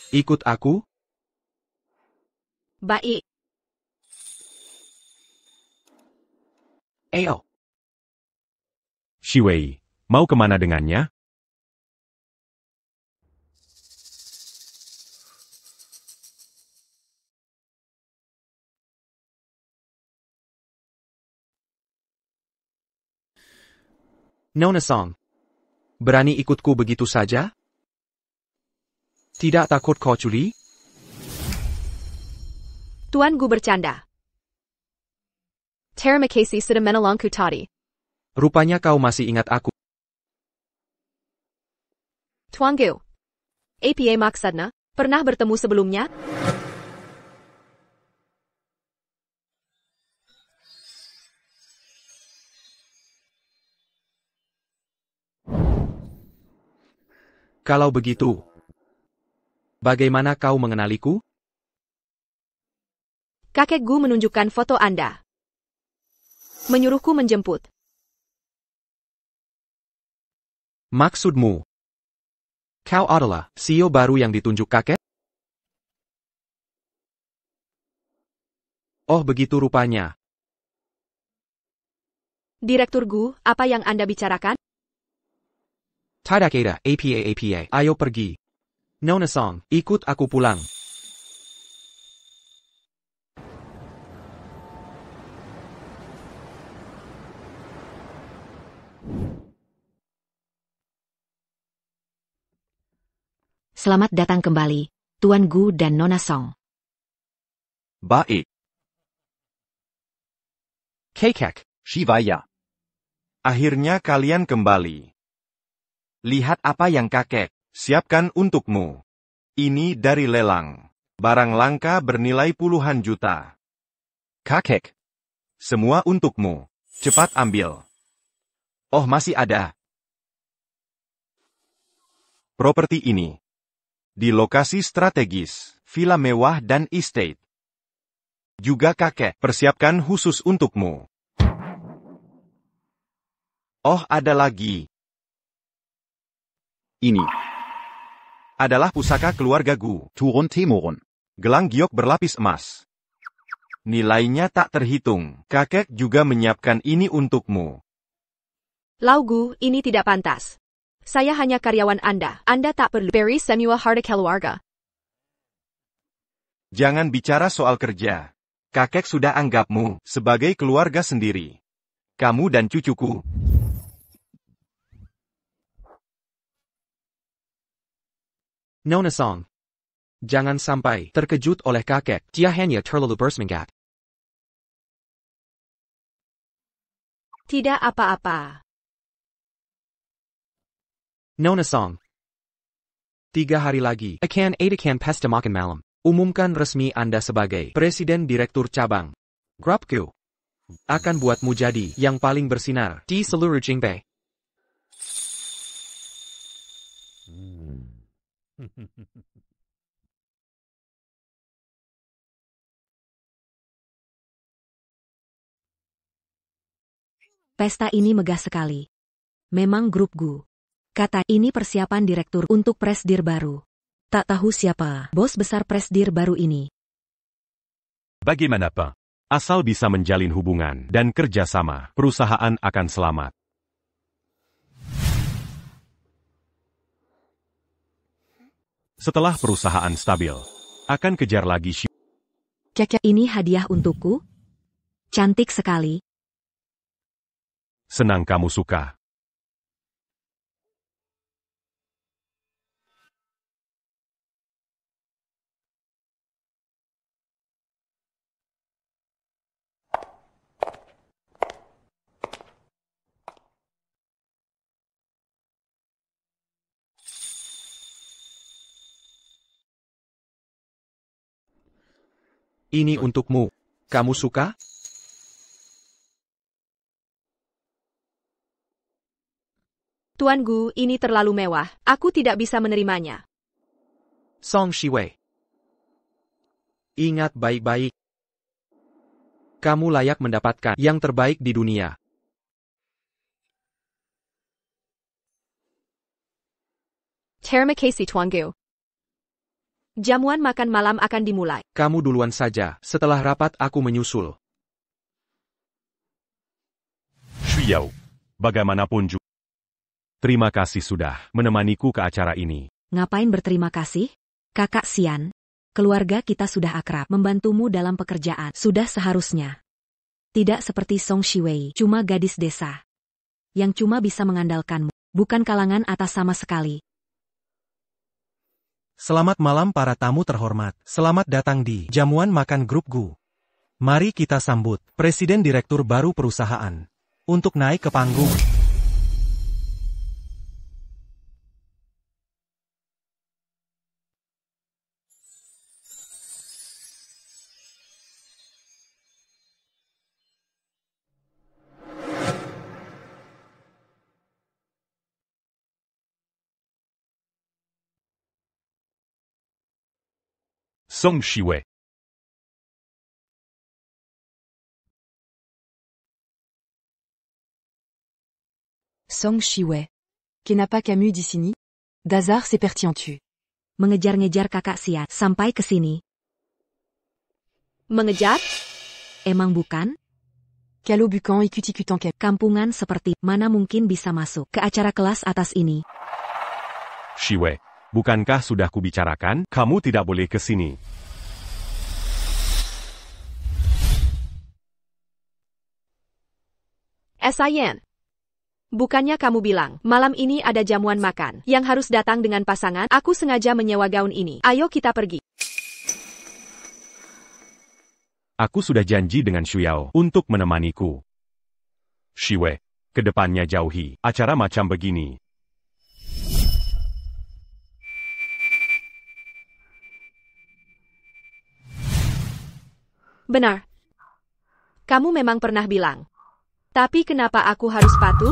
Ikut aku? Baik. Ayo. Shiwei, mau kemana dengannya? Nona Song. Berani ikutku begitu saja? Tidak takut kau curi? Tuan Gu bercanda. Terima kasih sudah menolongku tadi. Rupanya kau masih ingat aku. Tuan Gu. Apa maksudnya? Pernah bertemu sebelumnya? Kalau begitu, bagaimana kau mengenaliku? Kakek Gu menunjukkan foto Anda. Menyuruhku menjemput. Maksudmu? Kau adalah CEO baru yang ditunjuk kakek? Oh begitu rupanya. Direktur Gu, apa yang Anda bicarakan? Tidak ada, APA. Ayo pergi. Nona Song, ikut aku pulang. Selamat datang kembali, Tuan Gu dan Nona Song. Baik. Kakek. Shivaya. Akhirnya kalian kembali. Lihat apa yang kakek siapkan untukmu. Ini dari lelang. Barang langka bernilai puluhan juta. Kakek. Semua untukmu. Cepat ambil. Oh masih ada. Properti ini. Di lokasi strategis, villa mewah dan estate. Juga kakek persiapkan khusus untukmu. Oh ada lagi. Ini adalah pusaka keluarga Gu. Turun Temurun. Gelang giok berlapis emas. Nilainya tak terhitung. Kakek juga menyiapkan ini untukmu. Lau Gu, ini tidak pantas. Saya hanya karyawan Anda. Anda tak perlu beri semua harta keluarga. Jangan bicara soal kerja. Kakek sudah anggapmu sebagai keluarga sendiri. Kamu dan cucuku. Nona Song. Jangan sampai terkejut oleh kakek. Dia hanya terlalu bersemangat. Tidak apa-apa. Nona Song. 3 hari lagi akan pesta makan malam. Umumkan resmi Anda sebagai Presiden Direktur Cabang. Grupku akan buatmu jadi yang paling bersinar di seluruh Jingpei. Pesta ini megah sekali. Memang grup Gu. Kata ini persiapan direktur untuk presdir baru. Tak tahu siapa bos besar presdir baru ini. Bagaimanapun, asal bisa menjalin hubungan dan kerjasama, perusahaan akan selamat. Setelah perusahaan stabil, akan kejar lagi Kakak, ini hadiah untukku. Cantik sekali. Senang kamu suka. Ini untukmu. Kamu suka? Tuan Gu, ini terlalu mewah. Aku tidak bisa menerimanya. Song Shiwei. Ingat baik-baik. Kamu layak mendapatkan yang terbaik di dunia. Terima kasih, Tuan Gu. Jamuan makan malam akan dimulai. Kamu duluan saja. Setelah rapat aku menyusul. Shuyao. Bagaimanapun juga. Terima kasih sudah menemaniku ke acara ini. Ngapain berterima kasih? Kakak Xian. Keluarga kita sudah akrab. Membantumu dalam pekerjaan. Sudah seharusnya. Tidak seperti Song Shiwei. Cuma gadis desa. Yang cuma bisa mengandalkanmu. Bukan kalangan atas sama sekali. Selamat malam para tamu terhormat. Selamat datang di jamuan makan grup Gu. Mari kita sambut Presiden Direktur baru perusahaan. Untuk naik ke panggung. Song Shiwei. Song Shiwei. Kenapa kamu di sini? D'hasard c'est pertinent. Mengejar-ngejar kakak Xian sampai ke sini. Mengejar? Emang bukan? Kalau bukan ikut-ikutan kampungan seperti mana mungkin bisa masuk ke acara kelas atas ini? Shiwei. Bukankah sudah kubicarakan, kamu tidak boleh ke sini. Xian. Bukannya kamu bilang, malam ini ada jamuan makan, yang harus datang dengan pasangan? Aku sengaja menyewa gaun ini. Ayo kita pergi. Aku sudah janji dengan Shuyao untuk menemaniku. Shiwei, kedepannya jauhi acara macam begini. Benar. Kamu memang pernah bilang. Tapi kenapa aku harus patuh?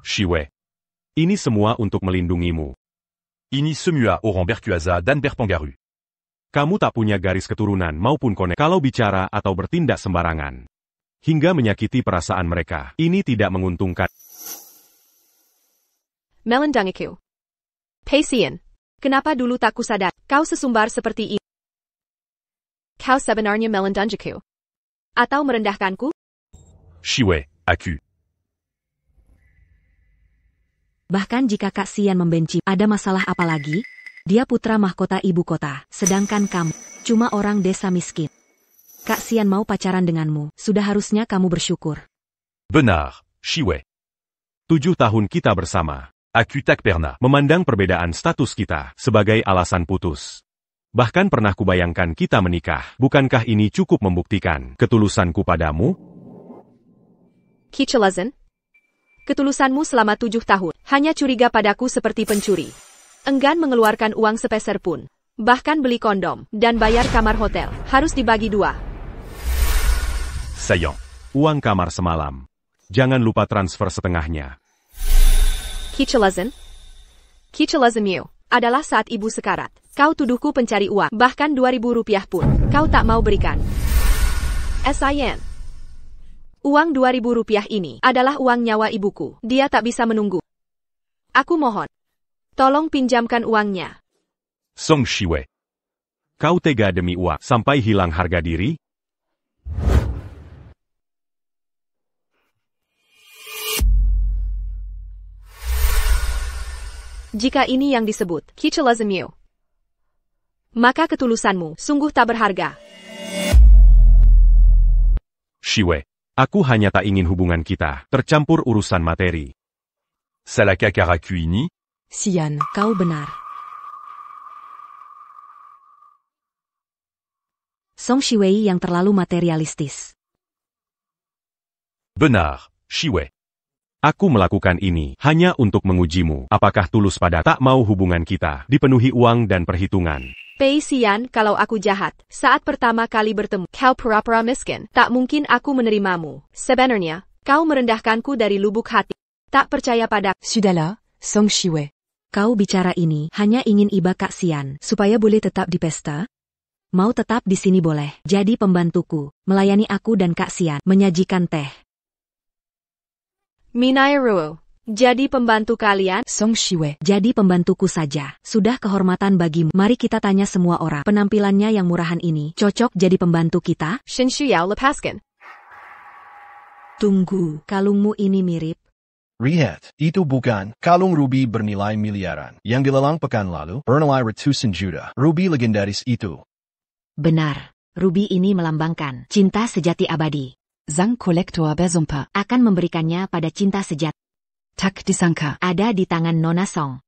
Shiwei. Ini semua untuk melindungimu. Ini semua orang berkuasa dan berpengaruh. Kamu tak punya garis keturunan maupun konek kalau bicara atau bertindak sembarangan. Hingga menyakiti perasaan mereka. Ini tidak menguntungkan. Melendangiku. Xian. Kenapa dulu tak kusadar? Kau sesumbar seperti ini. Kau sebenarnya melendangiku. Atau merendahkanku? Shiwei, aku. Bahkan jika Kak Xian membenci, ada masalah apa lagi? Dia putra mahkota ibu kota, sedangkan kamu cuma orang desa miskin. Kak Xian mau pacaran denganmu, sudah harusnya kamu bersyukur. Benar, Shiwei. 7 tahun kita bersama. Aku tak pernah memandang perbedaan status kita sebagai alasan putus. Bahkan pernah kubayangkan kita menikah. Bukankah ini cukup membuktikan ketulusanku padamu? Kichelazen? Ketulusanmu selama 7 tahun, hanya curiga padaku seperti pencuri. Enggan mengeluarkan uang sepeser pun. Bahkan beli kondom, dan bayar kamar hotel, harus dibagi 2. Sayang, uang kamar semalam. Jangan lupa transfer setengahnya. Kichelazen? Kichelazen adalah saat ibu sekarat. Kau tuduhku pencari uang, bahkan 2.000 rupiah pun, kau tak mau berikan. Sin. Uang 2.000 rupiah ini adalah uang nyawa ibuku. Dia tak bisa menunggu. Aku mohon. Tolong pinjamkan uangnya. Song Shiwei. Kau tega demi uang sampai hilang harga diri? Jika ini yang disebut Kichelazen, maka ketulusanmu sungguh tak berharga. Shiwei. Aku hanya tak ingin hubungan kita tercampur urusan materi. Salah kakaraku ini? Xian, Kau benar. Song Shiwei yang terlalu materialistis. Benar, Shiwei. Aku melakukan ini hanya untuk mengujimu. Apakah tulus pada tak mau hubungan kita dipenuhi uang dan perhitungan? Pei Xian, kalau aku jahat, saat pertama kali bertemu, kau pura-pura miskin, tak mungkin aku menerimamu. Sebenarnya, kau merendahkanku dari lubuk hati. Tak percaya pada Sudahlah, Song Shiwei. Kau bicara ini hanya ingin iba Kak Xian, supaya boleh tetap di pesta? Mau tetap di sini boleh, jadi pembantuku, melayani aku dan Kak Xian, menyajikan teh. Minairu, jadi pembantu kalian? Song Shiwei. Jadi pembantuku saja. Sudah kehormatan bagimu. Mari kita tanya semua orang. Penampilannya yang murahan ini cocok jadi pembantu kita? Shen Shuyao lepaskan. Tunggu, kalungmu ini mirip. Lihat, itu bukan kalung ruby bernilai miliaran. Yang dilelang pekan lalu, bernilai ratusan juta. Ruby legendaris itu. Benar. Ruby ini melambangkan cinta sejati abadi. Sang kolektor bersumpah Akan memberikannya pada cinta sejati. tak disangka. Ada di tangan Nona Song.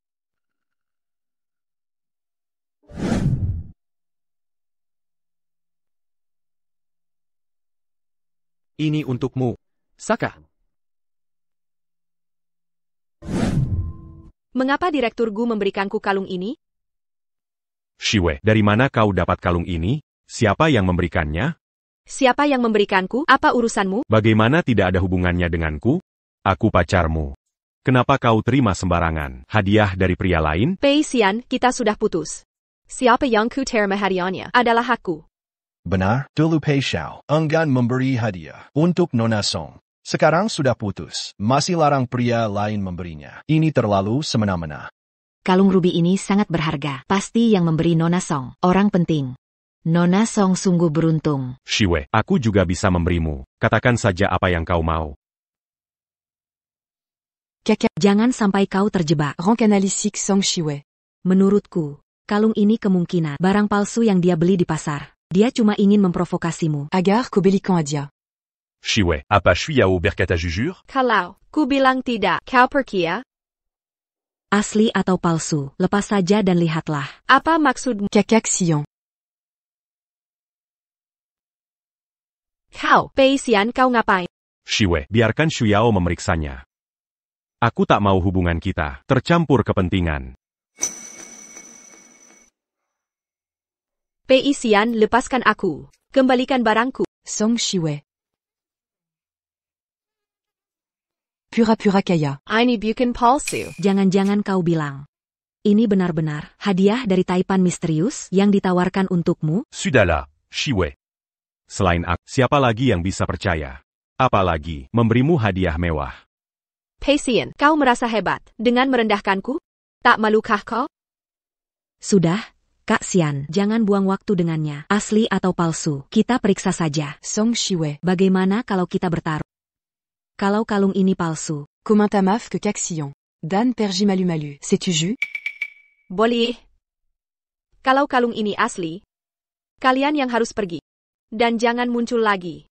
Ini untukmu, Saka. Mengapa Direktur Gu memberikanku kalung ini? Shiwei, dari mana kau dapat kalung ini? Siapa yang memberikannya? Siapa yang memberikanku? Apa urusanmu? Bagaimana tidak ada hubungannya denganku? Aku pacarmu. Kenapa kau terima sembarangan hadiah dari pria lain? Pei Xian, kita sudah putus. Siapa yang ku terima hadiahnya adalah aku. Benar, dulu Pei Xiao enggan memberi hadiah untuk Nona Song. Sekarang sudah putus, masih larang pria lain memberinya. Ini terlalu semena-mena. Kalung ruby ini sangat berharga. Pasti yang memberi Nona Song, orang penting. Nona Song sungguh beruntung. Shiwei, aku juga bisa memberimu. Katakan saja apa yang kau mau. Jangan sampai kau terjebak. Rang analytique Song Shiwei. Menurutku, kalung ini kemungkinan barang palsu yang dia beli di pasar. Dia cuma ingin memprovokasimu. Agar Kobelikan Adia. Shiwei, apa Shuyao berkata jujur? Kalau ku bilang tidak, kau percaya? Asli atau palsu, lepas saja dan lihatlah. Apa maksudmu? Kakak Xian. Kau, Pei Xian, kau ngapain? Shiwei, biarkan Shuyao memeriksanya. Aku tak mau hubungan kita tercampur kepentingan. Pei Xian, lepaskan aku. Kembalikan barangku. Song Shiwei. Pura-pura kaya. Ini bukan palsu. Jangan-jangan kau bilang. Ini benar-benar hadiah dari Taipan misterius yang ditawarkan untukmu? Sudahlah, Shiwei. Selain aku, siapa lagi yang bisa percaya? Apalagi memberimu hadiah mewah. Pei Xian, kau merasa hebat dengan merendahkanku? Tak malukah kau? Sudah, Kak Xian, jangan buang waktu dengannya. Asli atau palsu, kita periksa saja. Song Shiwei. Bagaimana kalau kita bertaruh? Kalau kalung ini palsu. Comment ta maf que Kak Xian. Dan pergi malu-malu. C'est-tu jus? Boleh. Kalau kalung ini asli, kalian yang harus pergi. dan jangan muncul lagi.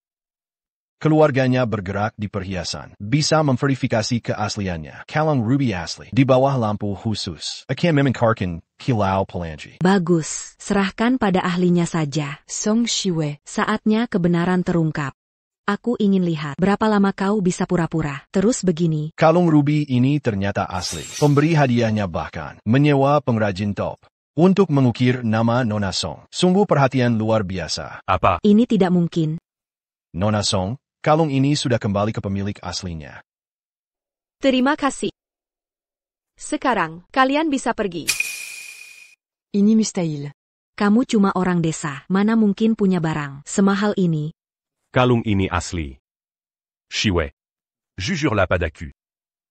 Keluarganya bergerak di perhiasan. Bisa memverifikasi keasliannya. Kalung ruby asli. Di bawah lampu khusus. Akan memengkarkan kilau pelangi. Bagus, serahkan pada ahlinya saja. Song Shiwei. Saatnya kebenaran terungkap. Aku ingin lihat berapa lama kau bisa pura-pura. Terus begini. Kalung ruby ini ternyata asli. Pemberi hadiahnya bahkan menyewa pengrajin top untuk mengukir nama Nona Song. Sungguh perhatian luar biasa. Apa? Ini tidak mungkin. Nona Song, kalung ini sudah kembali ke pemilik aslinya. Terima kasih. Sekarang, kalian bisa pergi. Ini mustahil. Kamu cuma orang desa, mana mungkin punya barang semahal ini. Kalung ini asli. Shiwei. Jujur la padaku.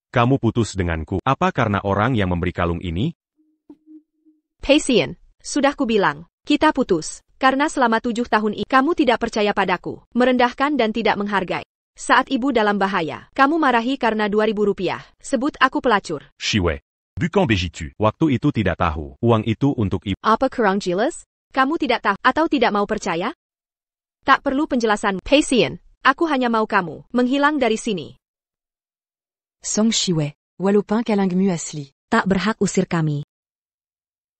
Kamu putus denganku. Apa karena orang yang memberi kalung ini? Pei Xian, sudah kubilang, kita putus. Karena selama 7 tahun ini, kamu tidak percaya padaku, merendahkan dan tidak menghargai. Saat ibu dalam bahaya, kamu marahi karena 2.000 rupiah. Sebut aku pelacur. Shiwei. Bukan begitu. Waktu itu tidak tahu. Uang itu untuk ibu. Apa kurang jelas? Kamu tidak tahu atau tidak mau percaya? Tak perlu penjelasan. Pei Xian, aku hanya mau kamu menghilang dari sini. Song Shiwei. Walopin Kalingmu asli. Tak berhak usir kami.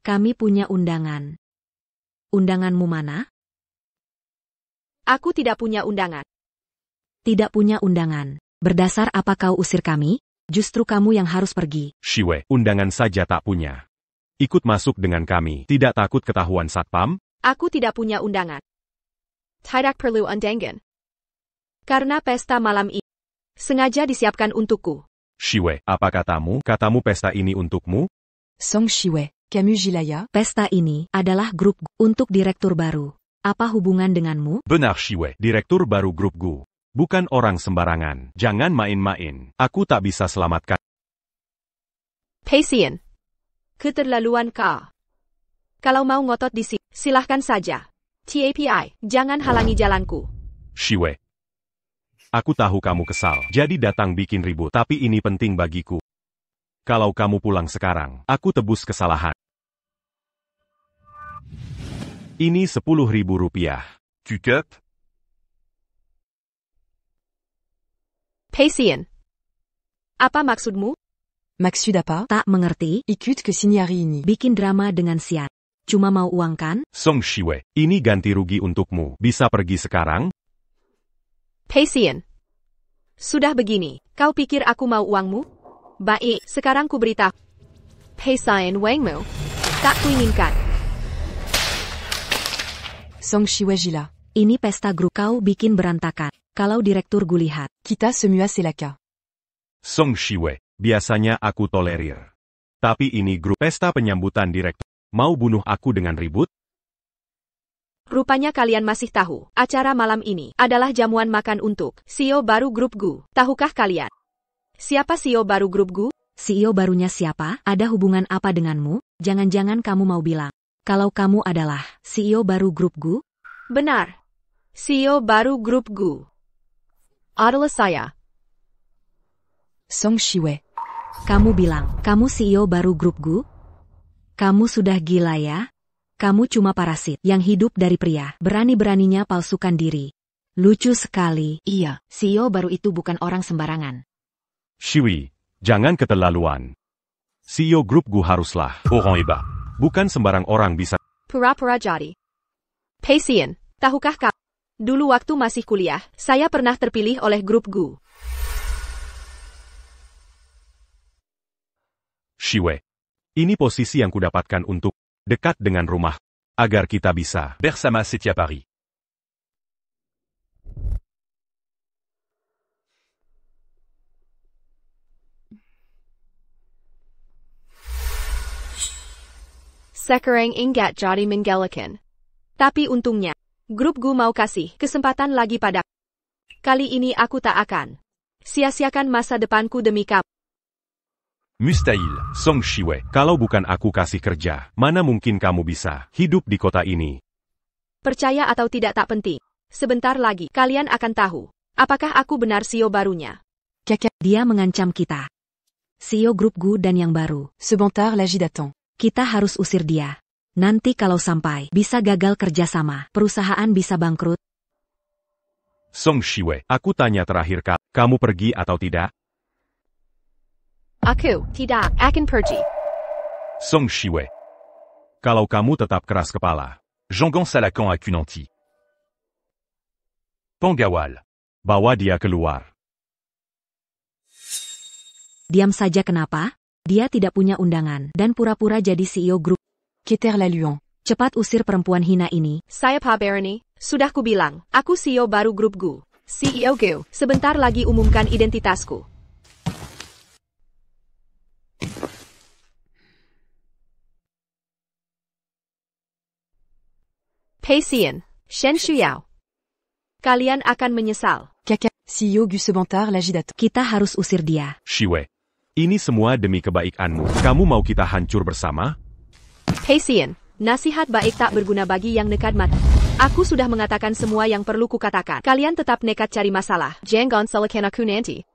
Kami punya undangan. Undanganmu mana? Aku tidak punya undangan. Tidak punya undangan. Berdasar apa kau usir kami? Justru kamu yang harus pergi. Shiwei, undangan saja tak punya. Ikut masuk dengan kami. Tidak takut ketahuan satpam? Aku tidak punya undangan. Tidak perlu undangan. Karena pesta malam ini sengaja disiapkan untukku. Shiwei, apa katamu? Katamu pesta ini untukmu? Song Shiwei. Camus Jilaya. Pesta ini adalah grup untuk direktur baru. Apa hubungan denganmu? Benar Shiwei, direktur baru grup Gu. Bukan orang sembarangan. Jangan main-main. Aku tak bisa selamatkan. Pei Xian. Keterlaluan kau. Kalau mau ngotot di sini, silahkan saja. TAPI, jangan halangi jalanku. Shiwei. Aku tahu kamu kesal, jadi datang bikin ribut. Tapi ini penting bagiku. Kalau kamu pulang sekarang, aku tebus kesalahan. Ini 10.000 rupiah. Cukup? Pei Xian. Apa maksudmu? Maksud apa? Tak mengerti. Ikut ke sini hari ini. Bikin drama dengan Xian. Cuma mau uang kan? Song Shiwei, ini ganti rugi untukmu. Bisa pergi sekarang? Pei Xian. Sudah begini, kau pikir aku mau uangmu? Baik, sekarang ku beritahu. Pei Xian Wangmu. Tak kuinginkan. Song Shiwei Jila. Ini pesta grup kau bikin berantakan. Kalau direktur Gu lihat. Kita semua selaka. Song Shiwei, biasanya aku tolerir. Tapi ini grup pesta penyambutan direktur. Mau bunuh aku dengan ribut? Rupanya kalian masih tahu, acara malam ini adalah jamuan makan untuk CEO baru grup Gu. Tahukah kalian? Siapa CEO baru grup Gu? CEO barunya siapa? Ada hubungan apa denganmu? Jangan-jangan kamu mau bilang, kalau kamu adalah CEO baru grup Gu? Benar. CEO baru grup Gu adalah saya. Song Shiwei. Kamu bilang, kamu CEO baru grup Gu? Kamu sudah gila ya? Kamu cuma parasit yang hidup dari pria. Berani-beraninya palsukan diri. Lucu sekali. Iya, CEO baru itu bukan orang sembarangan. Shiwei, jangan keterlaluan. CEO grup Gu haruslah orang hebat. Bukan sembarang orang bisa. Pura-pura jadi. Pei Xian, tahukah kau? Dulu waktu masih kuliah, saya pernah terpilih oleh grup Gu. Shiwei, ini posisi yang kudapatkan untuk dekat dengan rumah, agar kita bisa bersama setiap hari. Sekarang ingat jadi menggelakan. Tapi untungnya, grup Gu mau kasih kesempatan lagi pada. Kali ini aku tak akan sia-siakan masa depanku demi kamu. Mustahil, Song Shiwei. Kalau bukan aku kasih kerja, mana mungkin kamu bisa hidup di kota ini? Percaya atau tidak tak penting. Sebentar lagi, kalian akan tahu, apakah aku benar CEO barunya. Dia mengancam kita. CEO grup Gu dan yang baru. Sebentar lagi datang. Kita harus usir dia. Nanti kalau sampai bisa gagal kerjasama, perusahaan bisa bangkrut. Song Shiwei, aku tanya terakhir kamu pergi atau tidak? Aku tidak akan pergi. Song Shiwei. Kalau kamu tetap keras kepala, Zhonggang Salakan aku nanti. Penggawal, bawa dia keluar. Diam saja kenapa? Dia tidak punya undangan dan pura-pura jadi CEO grup. Keter la Luan. Cepat usir perempuan hina ini. Saya Pak Barony, sudah kubilang, aku CEO baru grup Gu. CEO Gu, sebentar lagi umumkan identitasku. Pei Xian, Shen Shuyao. Kalian akan menyesal. Caca, CEO Gu Sebentar l'agitateur. Kita harus usir dia. Shiwei, ini semua demi kebaikanmu. Kamu mau kita hancur bersama? Pei Xian, nasihat baik tak berguna bagi yang nekat mati. Aku sudah mengatakan semua yang perlu kukatakan. Kalian tetap nekat cari masalah. Jangan salahkan aku nanti.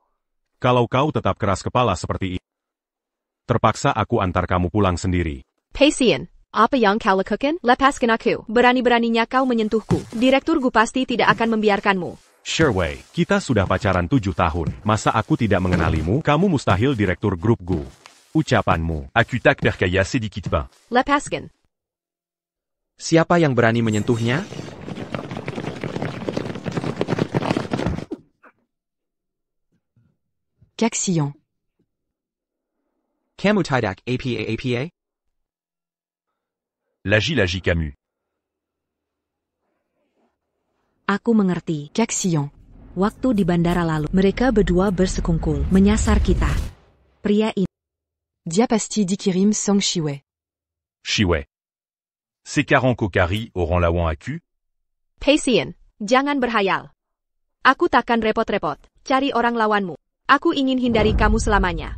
Kalau kau tetap keras kepala seperti ini, terpaksa aku antar kamu pulang sendiri. Pei Xian, apa yang kau lakukan? Lepaskan aku. Berani-beraninya kau menyentuhku. Direktur Gu pasti tidak akan membiarkanmu. Shiwei, kita sudah pacaran 7 tahun. Masa aku tidak mengenalimu? Kamu mustahil direktur grup Gu. Ucapanmu, aku tak percaya sedikit pun. Lepaskan. Siapa yang berani menyentuhnya? Caxian. Kamu tidak apa? Lagi Camus. Aku mengerti. Caxian. Waktu di bandara lalu, mereka berdua bersekungkung, menyasar kita. Pria ini. Diapasti dikirim Song Shiwei. Shiwei. Ces 40 kokari auront lawan aku? Pei Xian, jangan berhayal. Aku takkan repot-repot cari orang lawanmu. Aku ingin hindari kamu selamanya.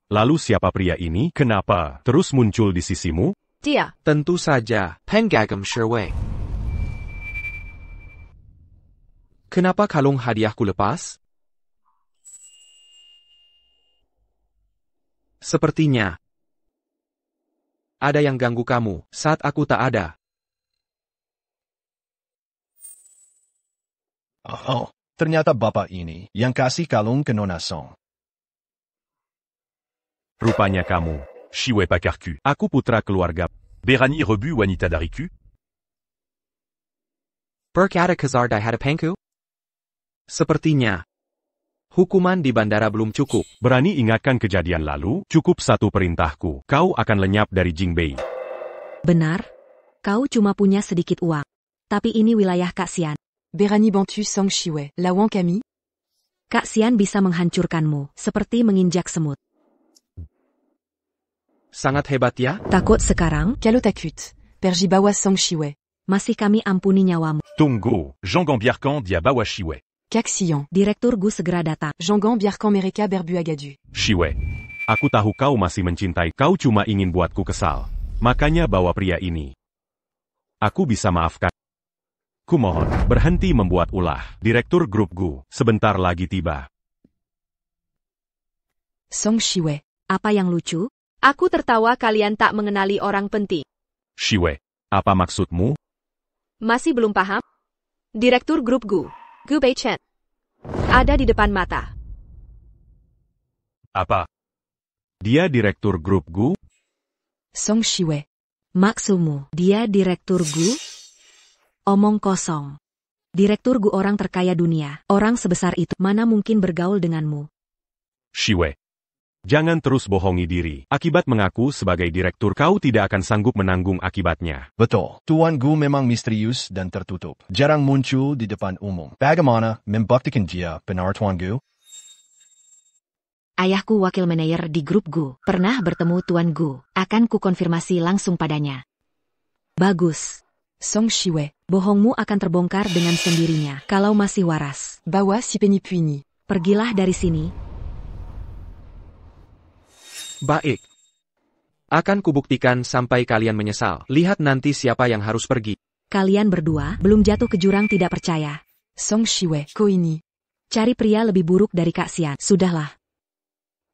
Lalu siapa pria ini? Kenapa terus muncul di sisimu? Dia. Tentu saja, Penggagem Shiwei. Kenapa kalung hadiahku lepas? Sepertinya ada yang ganggu kamu saat aku tak ada. Oh, ternyata bapak ini yang kasih kalung ke Nona Song. Rupanya kamu, Shiwei pakarku. Aku putra keluarga. Berani rebu wanita dariku? Berkata Khazar di hadapanku? Sepertinya hukuman di bandara belum cukup. Berani ingatkan kejadian lalu? Cukup satu perintahku. Kau akan lenyap dari Jingbei. Benar? Kau cuma punya sedikit uang. Tapi ini wilayah Kak Xian. Berani bantu Song Shiwei. Lawan kami? Kak Xian bisa menghancurkanmu, seperti menginjak semut. Sangat hebat ya? Takut sekarang? Kalau takut, pergi bawa Song Shiwei. Masih kami ampuni nyawamu. Tunggu, Zhonggang biarkan dia bawa Shiwei. Caxian. Direktur Gu segera datang. Zhonggang biarkan mereka berbu agadu. Shiwei, aku tahu kau masih mencintai. Kau cuma ingin buatku kesal. Makanya bawa pria ini. Aku bisa maafkan. Kumohon, berhenti membuat ulah. Direktur grup Gu, sebentar lagi tiba. Song Shiwei. Apa yang lucu? Aku tertawa kalian tak mengenali orang penting. Shiwei, apa maksudmu? Masih belum paham? Direktur grup Gu, Gu Beichen, ada di depan mata. Apa? Dia direktur grup Gu? Song Shiwei. Maksudmu, dia direktur Gu? Omong kosong. Direktur Gu orang terkaya dunia. Orang sebesar itu mana mungkin bergaul denganmu? Shiwei, jangan terus bohongi diri. Akibat mengaku sebagai direktur kau tidak akan sanggup menanggung akibatnya. Betul, Tuan Gu memang misterius dan tertutup. Jarang muncul di depan umum. Bagaimana membuktikan dia benar Tuan Gu? Ayahku wakil manajer di grup Gu. Pernah bertemu Tuan Gu. Akan ku konfirmasi langsung padanya. Bagus. Song Shiwei. Bohongmu akan terbongkar dengan sendirinya kalau masih waras. Bawa si peni. Pergilah dari sini. Baik. Akan kubuktikan sampai kalian menyesal. Lihat nanti siapa yang harus pergi. Kalian berdua belum jatuh ke jurang tidak percaya. Song Shiwei. Koini. Cari pria lebih buruk dari Kak Xian. Sudahlah.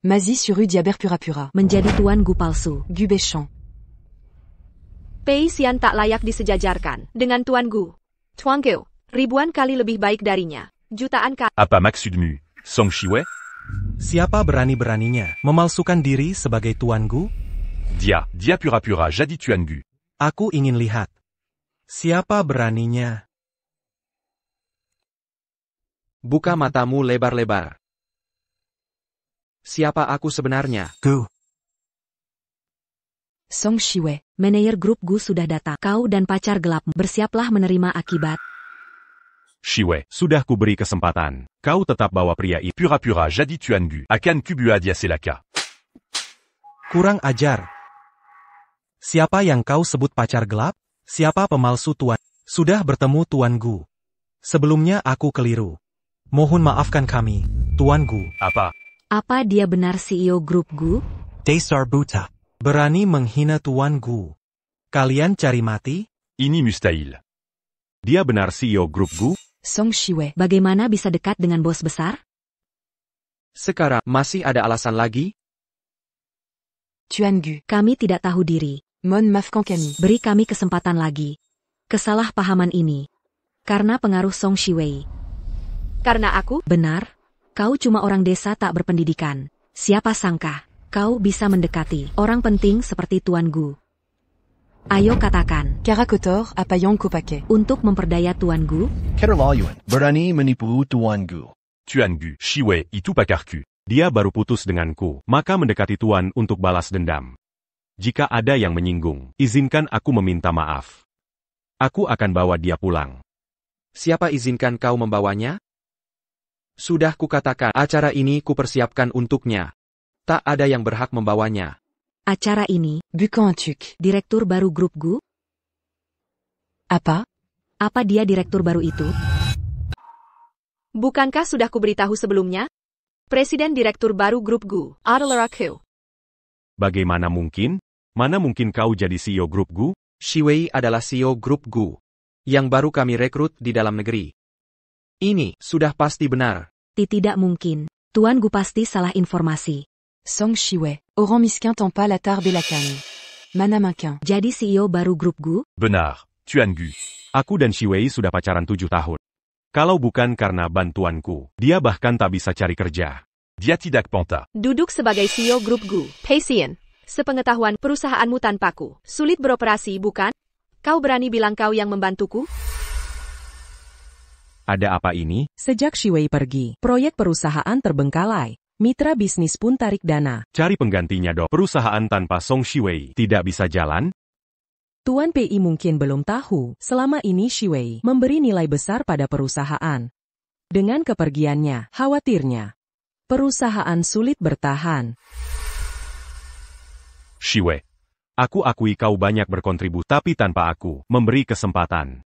Mazi sur Diaber Pura-Pura. Menjadi Tuan Gu palsu. Gu Bechant. Pei Xian tak layak disejajarkan dengan Tuan Gu. Tuan Gu, Ribuan kali lebih baik darinya. Jutaan kali. Apa maksudmu, Song Shiwei? Siapa berani-beraninya memalsukan diri sebagai Tuan Gu? Dia pura-pura jadi Tuan Gu. Aku ingin lihat. Siapa beraninya? Buka matamu lebar-lebar. Siapa aku sebenarnya? Gu. Song Shiwei, manajer grup Gu sudah datang. Kau dan pacar gelapmu bersiaplah menerima akibat. Shiwei, sudah kuberi kesempatan. Kau tetap bawa pria itu. Pura-pura jadi Tuan Gu. Akan kubua dia selaka. Kurang ajar. Siapa yang kau sebut pacar gelap? Siapa pemalsu Tuan? Sudah bertemu Tuan Gu. Sebelumnya aku keliru. Mohon maafkan kami, Tuan Gu. Apa? Apa dia benar CEO grup Gu? Dasar buta. Berani menghina Tuan Gu. Kalian cari mati? Ini mustahil. Dia benar CEO grup Gu? Song Shiwei, bagaimana bisa dekat dengan bos besar? Sekarang, masih ada alasan lagi? Tuan Gu. Kami tidak tahu diri. Mon Mafkan Kami. Beri kami kesempatan lagi. Kesalahpahaman ini. Karena pengaruh Song Shiwei. Karena aku? Benar. Kau cuma orang desa tak berpendidikan. Siapa sangka, kau bisa mendekati orang penting seperti Tuan Gu. Ayo katakan. Karakotor, Apayong Kopake. Untuk memperdaya Tuan Gu? Keterlaluan. Berani menipu Tuan Gu. Tuan Gu, Shiwei itu pakarku. Dia baru putus denganku, maka mendekati Tuan untuk balas dendam. Jika ada yang menyinggung, izinkan aku meminta maaf. Aku akan bawa dia pulang. Siapa izinkan kau membawanya? Sudah kukatakan, acara ini kupersiapkan untuknya. Tak ada yang berhak membawanya. Acara ini? Bukan Tuk. Direktur baru grup Gu? Apa? Apa dia direktur baru itu? Bukankah sudah kuberitahu sebelumnya? Presiden direktur baru grup Gu adalah aku. Bagaimana mungkin? Mana mungkin kau jadi CEO grup Gu? Shiwei adalah CEO grup Gu. Yang baru kami rekrut di dalam negeri. Ini sudah pasti benar. Tidak mungkin. Tuan Gu pasti salah informasi. Song Shiwei, Oran Miskin Tampa Latar Belakan. Mana Mankin. Jadi CEO baru grup Gu? Benar, Tuan Gu. Aku dan Shiwei sudah pacaran 7 tahun. Kalau bukan karena bantuanku, dia bahkan tak bisa cari kerja. Dia tidak pantas. Duduk sebagai CEO grup Gu. Pasien. Sepengetahuan perusahaanmu tanpaku. Sulit beroperasi, bukan? Kau berani bilang kau yang membantuku? Ada apa ini? Sejak Shiwei pergi, proyek perusahaan terbengkalai. Mitra bisnis pun tarik dana. Cari penggantinya dok. Perusahaan tanpa Song Shiwei tidak bisa jalan? Tuan PI mungkin belum tahu, selama ini Shiwei memberi nilai besar pada perusahaan. Dengan kepergiannya, khawatirnya, perusahaan sulit bertahan. Shiwei, aku akui kau banyak berkontribusi, tapi tanpa aku memberi kesempatan.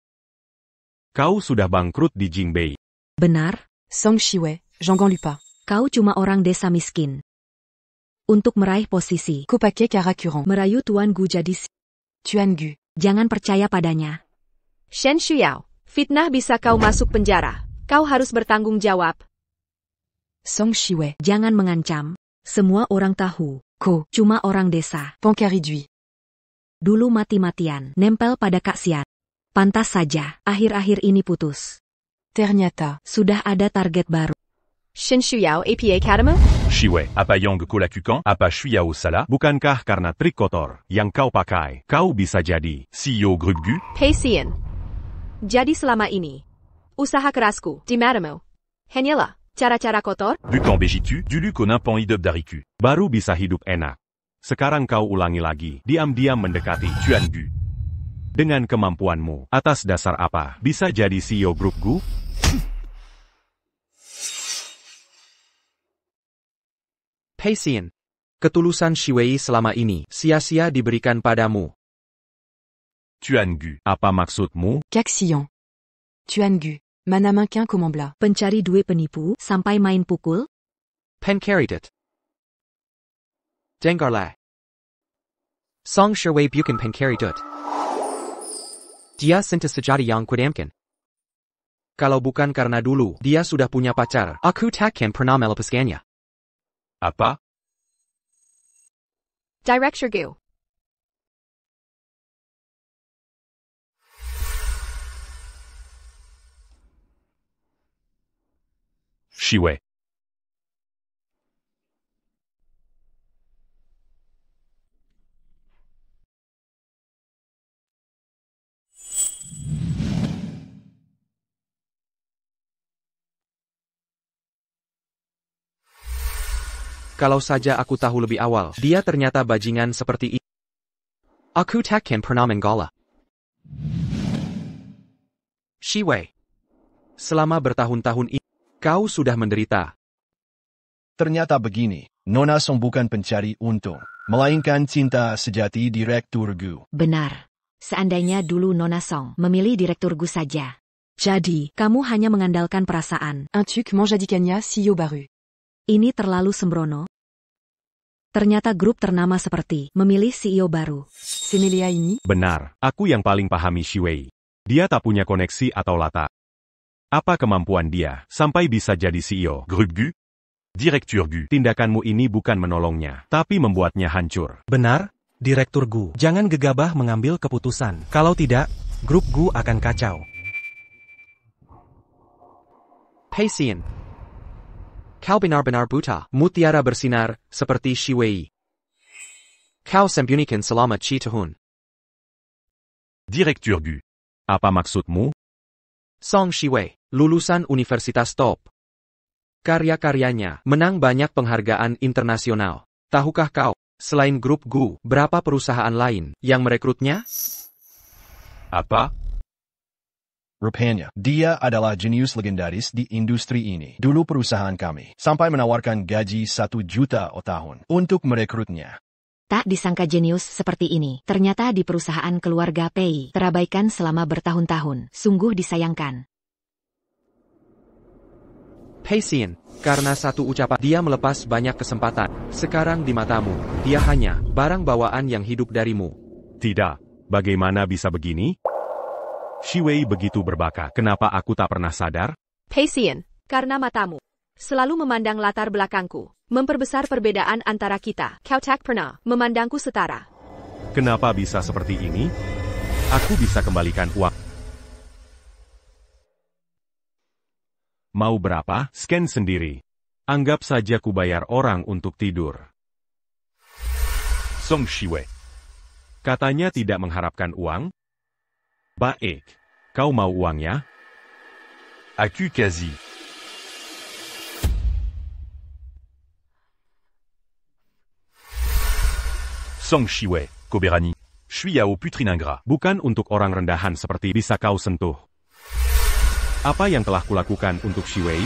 Kau sudah bangkrut di Jingbei. Benar? Song Shiwei, Jean Lupa. Kau cuma orang desa miskin. Untuk meraih posisi, Kopake Karakuran. merayu Tuan Gu jadi Tuan Gu. Jangan percaya padanya. Shen Shuyao, fitnah bisa kau masuk penjara. Kau harus bertanggung jawab. Song Shiwei. Jangan mengancam. Semua orang tahu. Ko. Cuma orang desa. Pankaridui. Dulu mati-matian, nempel pada Kak Sian. Pantas saja, akhir-akhir ini putus. Ternyata. Sudah ada target baru. Shen Shuyao APA Academy? Shiwei, apa yang kulakukan? Apa Shuyao salah? Bukankah karena trik kotor yang kau pakai, kau bisa jadi CEO grup Gu? Pasien. Jadi selama ini, usaha kerasku di matamu hanyalah cara-cara kotor? Bukan begitu, dulu kau nampak hidup dariku. Baru bisa hidup enak. Sekarang kau ulangi lagi, diam-diam mendekati Tuan Gu. Dengan kemampuanmu, atas dasar apa bisa jadi CEO grup Gu? Pasien. Ketulusan Shiwei selama ini sia-sia diberikan padamu. Tuan Gu, apa maksudmu? Kaxian. Tuan Gu. Mana Mankin Komambla. Pencari duit penipu sampai main pukul? Penkaritot. Dengarlah. Song Shiwei bukan penkaritot. Dia sentuh sejati yang kudamkan. Kalau bukan karena dulu dia sudah punya pacar, aku takkan pernah melepaskannya. Apa? Director Gu. Shiwei. Kalau saja aku tahu lebih awal, dia ternyata bajingan seperti ini. Aku takkan pernah menggala. Shiwei. Selama bertahun-tahun ini, kau sudah menderita. Ternyata begini, Nona Song bukan pencari untung, melainkan cinta sejati Direktur Gu. Benar. Seandainya dulu Nona Song memilih Direktur Gu saja. Jadi, kamu hanya mengandalkan perasaan. Un tuc mange Adikanya, CEO baru. Ini terlalu sembrono. Ternyata grup ternama seperti memilih CEO baru. Senelia ini? Benar, aku yang paling pahami Shiwei. Dia tak punya koneksi atau latar. Apa kemampuan dia sampai bisa jadi CEO Grup Gu? Direktur Gu, tindakanmu ini bukan menolongnya, tapi membuatnya hancur. Benar, Direktur Gu. Jangan gegabah mengambil keputusan. Kalau tidak, grup Gu akan kacau. Pasien. Kau benar-benar buta. Mutiara bersinar, seperti Shiwei. Kau sembunyikan selama 7 tahun. Direktur Gu. Apa maksudmu? Song Shiwei, lulusan Universitas Top. Karya-karyanya menang banyak penghargaan internasional. Tahukah kau, selain grup Gu, berapa perusahaan lain yang merekrutnya? Apa? Rupanya, dia adalah jenius legendaris di industri ini. Dulu perusahaan kami sampai menawarkan gaji 1 juta tahun untuk merekrutnya. Tak disangka jenius seperti ini. Ternyata di perusahaan keluarga Pei terabaikan selama bertahun-tahun. Sungguh disayangkan. Pasien, karena satu ucapan dia melepas banyak kesempatan. Sekarang di matamu, dia hanya barang bawaan yang hidup darimu. Tidak, bagaimana bisa begini? Shiwei begitu berbakat, kenapa aku tak pernah sadar? Pasien, karena matamu selalu memandang latar belakangku, memperbesar perbedaan antara kita. Kau tak pernah memandangku setara. Kenapa bisa seperti ini? Aku bisa kembalikan uang. Mau berapa? Scan sendiri. Anggap saja ku bayar orang untuk tidur. Song Shiwei. Katanya tidak mengharapkan uang? Baik. Kau mau uangnya? Aku kasih. Song Shiwei, Koberani. Shui Yao Putri Nangra. Bukan untuk orang rendahan seperti bisa kau sentuh. Apa yang telah kulakukan untuk Shiwei?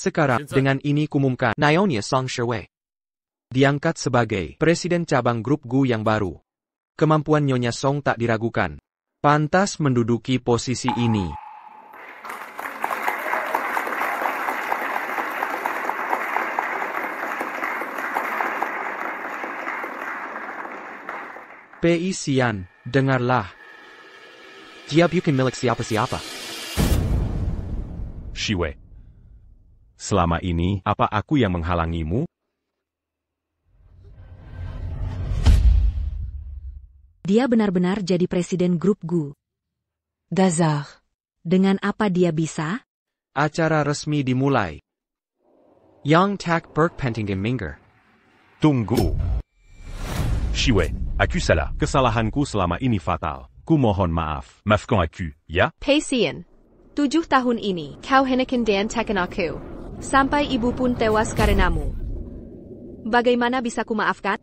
Sekarang, dengan ini kumumkan, Nyonya Song Shiwei diangkat sebagai Presiden Cabang Grup Gu yang baru. Kemampuan Nyonya Song tak diragukan. Pantas menduduki posisi ini. Pei Xian, dengarlah. Dia bukan milik siapa-siapa. Shiwei. Selama ini, apa aku yang menghalangimu? Dia benar-benar jadi presiden grup Gu. D'hasard. Dengan apa dia bisa? Acara resmi dimulai. Yang Tak Berk Pentingem Minger. Tunggu. Shiwei, aku salah. Kesalahanku selama ini fatal. Ku mohon maaf. Maafkan aku, ya? Pasien, 7 tahun ini, kau henekin dan tekan aku. Sampai ibu pun tewas karenamu. Bagaimana bisa ku maafkan?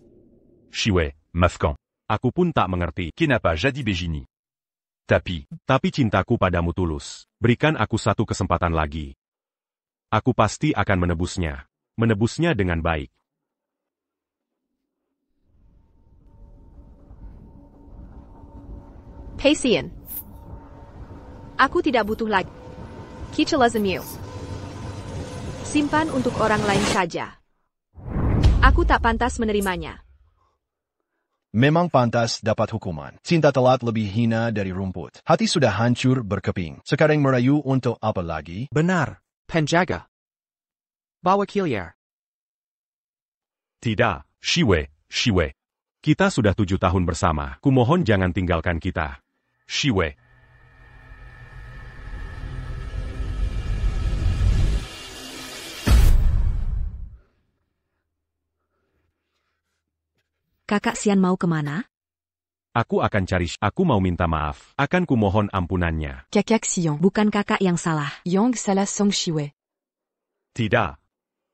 Shiwei, maafkan. Aku pun tak mengerti. Kenapa jadi begini? Tapi cintaku padamu tulus. Berikan aku satu kesempatan lagi. Aku pasti akan menebusnya. Menebusnya dengan baik. Pasien. Aku tidak butuh lagi. Kichelazemu. Simpan untuk orang lain saja. Aku tak pantas menerimanya. Memang pantas dapat hukuman. Cinta telat lebih hina dari rumput. Hati sudah hancur berkeping. Sekarang merayu untuk apa lagi? Benar. Penjaga. Bawa Kiliar. Tidak, Shiwei. Kita sudah 7 tahun bersama. Kumohon jangan tinggalkan kita. Shiwei. Kakak Xian mau kemana? Aku akan cari. Aku mau minta maaf. Akan kumohon ampunannya. Kakak Xian. Bukan kakak yang salah. Yang salah Song Shiwei. Tidak.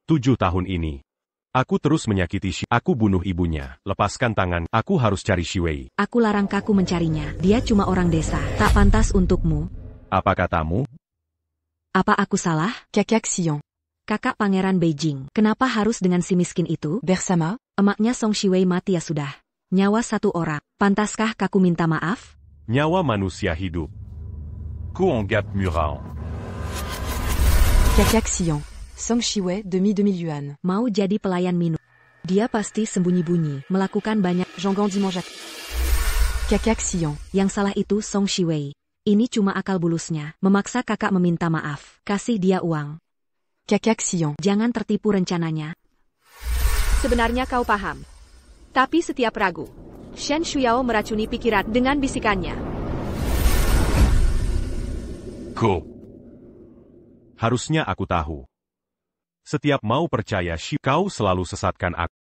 7 tahun ini. Aku terus menyakiti Aku bunuh ibunya. Lepaskan tangan. Aku harus cari Shiwei. Aku larang kaku mencarinya. Dia cuma orang desa. Tak pantas untukmu. Apa katamu? Apa aku salah? Kakak Xian. Kakak Pangeran Beijing. Kenapa harus dengan si miskin itu? Bersama? Emaknya Song Shiwei mati ya sudah. Nyawa 1 orang. Pantaskah kaku minta maaf? Nyawa manusia hidup. Ku Gap Murao. Kakak Xian. Song Shiwei demi 2000 yuan. Mau jadi pelayan minum. Dia pasti sembunyi-bunyi, melakukan banyak. Jeonggang Dimanjak. Kakak Xian. Yang salah itu Song Shiwei. Ini cuma akal bulusnya, memaksa kakak meminta maaf. Kasih dia uang. Kakak Xian. Jangan tertipu rencananya. Sebenarnya kau paham. Tapi setiap ragu, Shen Shuyao meracuni pikiran dengan bisikannya. Harusnya aku tahu. Setiap mau percaya kau selalu sesatkan aku.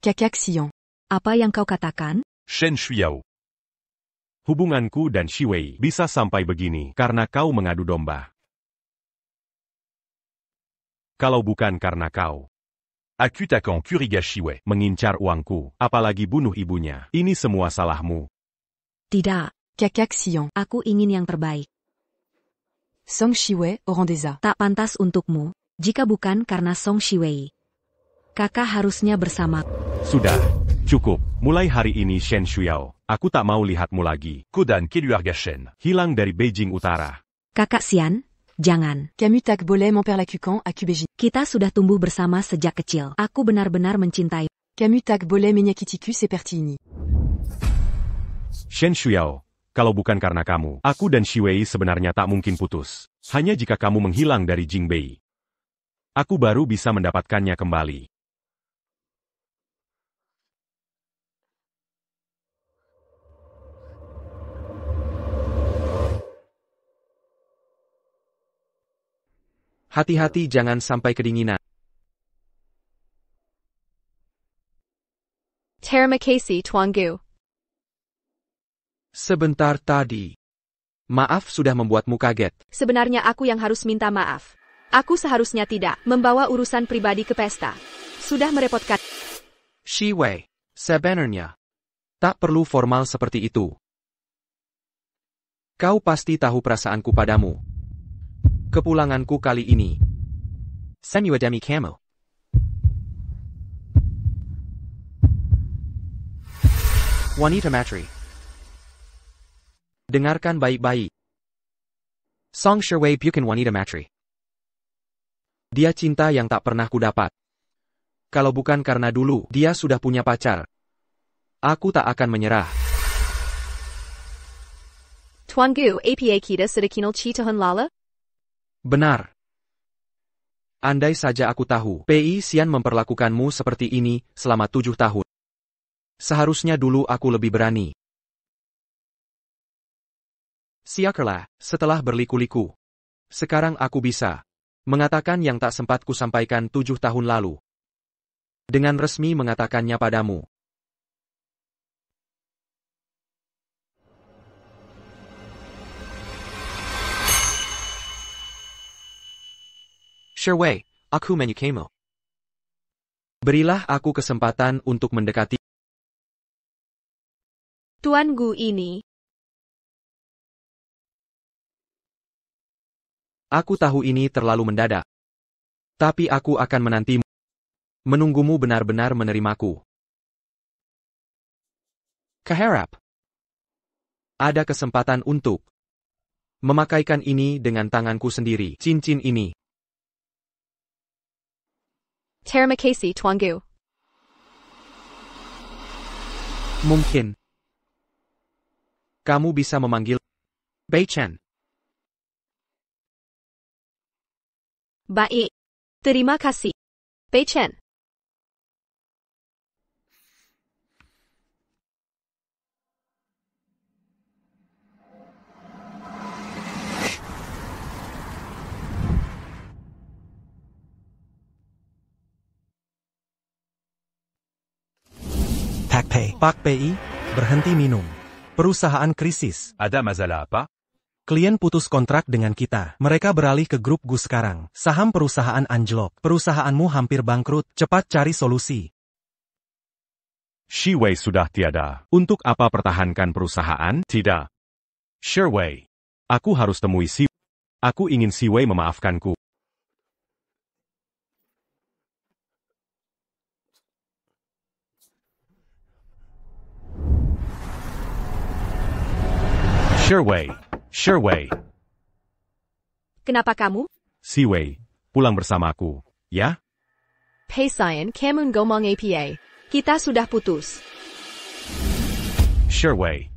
Kakak Xian. Apa yang kau katakan? Shen Shuyao. Hubunganku dan Shiwei bisa sampai begini karena kau mengadu domba. Kalau bukan karena kau. Aku takkan curiga Shiwei mengincar uangku, apalagi bunuh ibunya. Ini semua salahmu. Tidak. Kakak Xian. Aku ingin yang terbaik. Song Shiwei, Orandesa. Tak pantas untukmu, jika bukan karena Song Shiwei. Kakak harusnya bersama. Sudah, cukup. Mulai hari ini Shen Shuyao, aku tak mau lihatmu lagi. Kudan Keluarga Shen, hilang dari Beijing Utara. Kakak Xian, jangan. Camus tak boleh memperlakukan aku Beijing. Kita sudah tumbuh bersama sejak kecil. Aku benar-benar mencintai. Camus tak boleh menyakitiku seperti ini. Shen Shuyao, kalau bukan karena kamu, aku dan Shiwei sebenarnya tak mungkin putus. Hanya jika kamu menghilang dari Jingbei, aku baru bisa mendapatkannya kembali. Hati-hati jangan sampai kedinginan. Terima kasih Tuanku. Sebentar tadi. Maaf sudah membuatmu kaget. Sebenarnya aku yang harus minta maaf. Aku seharusnya tidak membawa urusan pribadi ke pesta. Sudah merepotkan. Shiwei, sebenarnya. Tak perlu formal seperti itu. Kau pasti tahu perasaanku padamu. Kepulanganku kali ini. Senua demi Camo. Wanita Matri. Dengarkan baik-baik. Song Shiwei bukan wanita Matri. Dia cinta yang tak pernah kudapat. Kalau bukan karena dulu dia sudah punya pacar, aku tak akan menyerah. Tuanku, apa kita sudah kenal Citahan Lala? Benar. Andai saja aku tahu, Pei Xian memperlakukanmu seperti ini selama 7 tahun. Seharusnya dulu aku lebih berani. Siakerlah, setelah berliku-liku. Sekarang aku bisa mengatakan yang tak sempat kusampaikan 7 tahun lalu. Dengan resmi mengatakannya padamu. Shiwei, aku menyukaimu. Berilah aku kesempatan untuk mendekati. Tuan Gu ini. Aku tahu ini terlalu mendadak. Tapi aku akan menantimu. Menunggumu benar-benar menerimaku. Keharap. Ada kesempatan untuk memakaikan ini dengan tanganku sendiri. Cincin ini. Terima kasih Tuanku. Mungkin. Kamu bisa memanggil Bei Chen. Baik. Terima kasih. Bei Chen. Pak Pei, berhenti minum. Perusahaan krisis. Ada masalah apa? Klien putus kontrak dengan kita. Mereka beralih ke grup Gu sekarang. Saham perusahaan anjlok. Perusahaanmu hampir bangkrut. Cepat cari solusi. Shi Wei sudah tiada. Untuk apa pertahankan perusahaan? Tidak. Shi Wei. Aku harus temui Si. Aku ingin Si Wei memaafkanku. Shi Wei. Kenapa kamu? Si Wei, pulang bersamaku, ya? Pei Xian, kamu ngomong apa? Kita sudah putus. Shi Wei.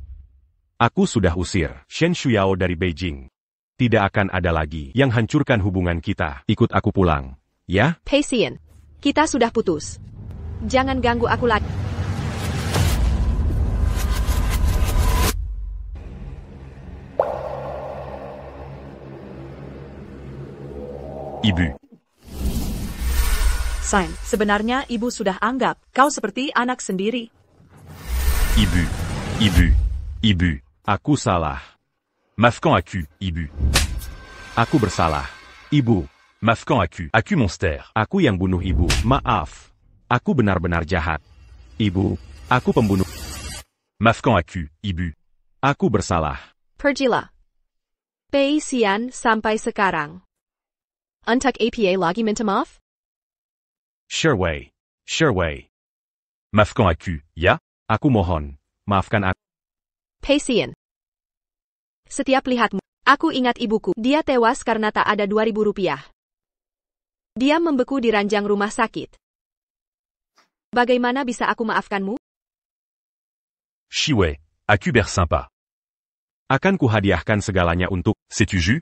Aku sudah usir Shen Shuyao dari Beijing. Tidak akan ada lagi yang hancurkan hubungan kita. Ikut aku pulang, ya? Pei Xian, kita sudah putus. Jangan ganggu aku lagi. Ibu. Sign, sebenarnya ibu sudah anggap kau seperti anak sendiri. Ibu. Aku salah. Maafkan aku, Ibu. Aku bersalah. Ibu, maafkan aku. Aku monster. Aku yang bunuh ibu. Maaf. Aku benar-benar jahat. Ibu, aku pembunuh. Maafkan aku, Ibu. Aku bersalah. Pergilah. Pei Xian sampai sekarang. Untuk apa lagi minta maaf? Shi Wei. Maafkan aku, ya? Aku mohon, maafkan aku. Pei Xian. Setiap lihatmu, aku ingat ibuku. Dia tewas karena tak ada 2.000 rupiah. Dia membeku di ranjang rumah sakit. Bagaimana bisa aku maafkanmu? Shi Wei, aku bersympa. Akan kuhadiahkan segalanya untuk, sais-tu?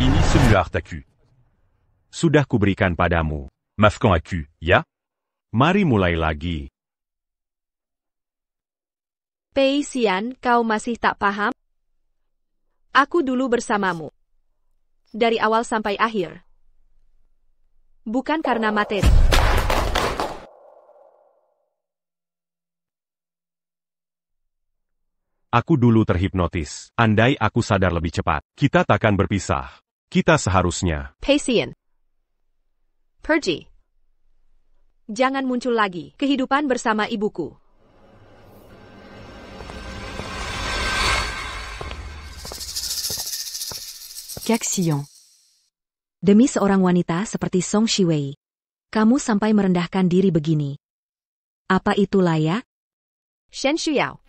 Ini semua hartaku. Sudah kuberikan padamu. Maafkan aku, ya? Mari mulai lagi. Pei Xian, kau masih tak paham? Aku dulu bersamamu. Dari awal sampai akhir. Bukan karena materi. Aku dulu terhipnotis. Andai aku sadar lebih cepat, kita takkan berpisah. Kita seharusnya. Pei Xian. Pergi. Jangan muncul lagi. Kehidupan bersama ibuku. Caxian. Demi seorang wanita seperti Song Shiwei, kamu sampai merendahkan diri begini. Apa itu layak? Shen Shuyao.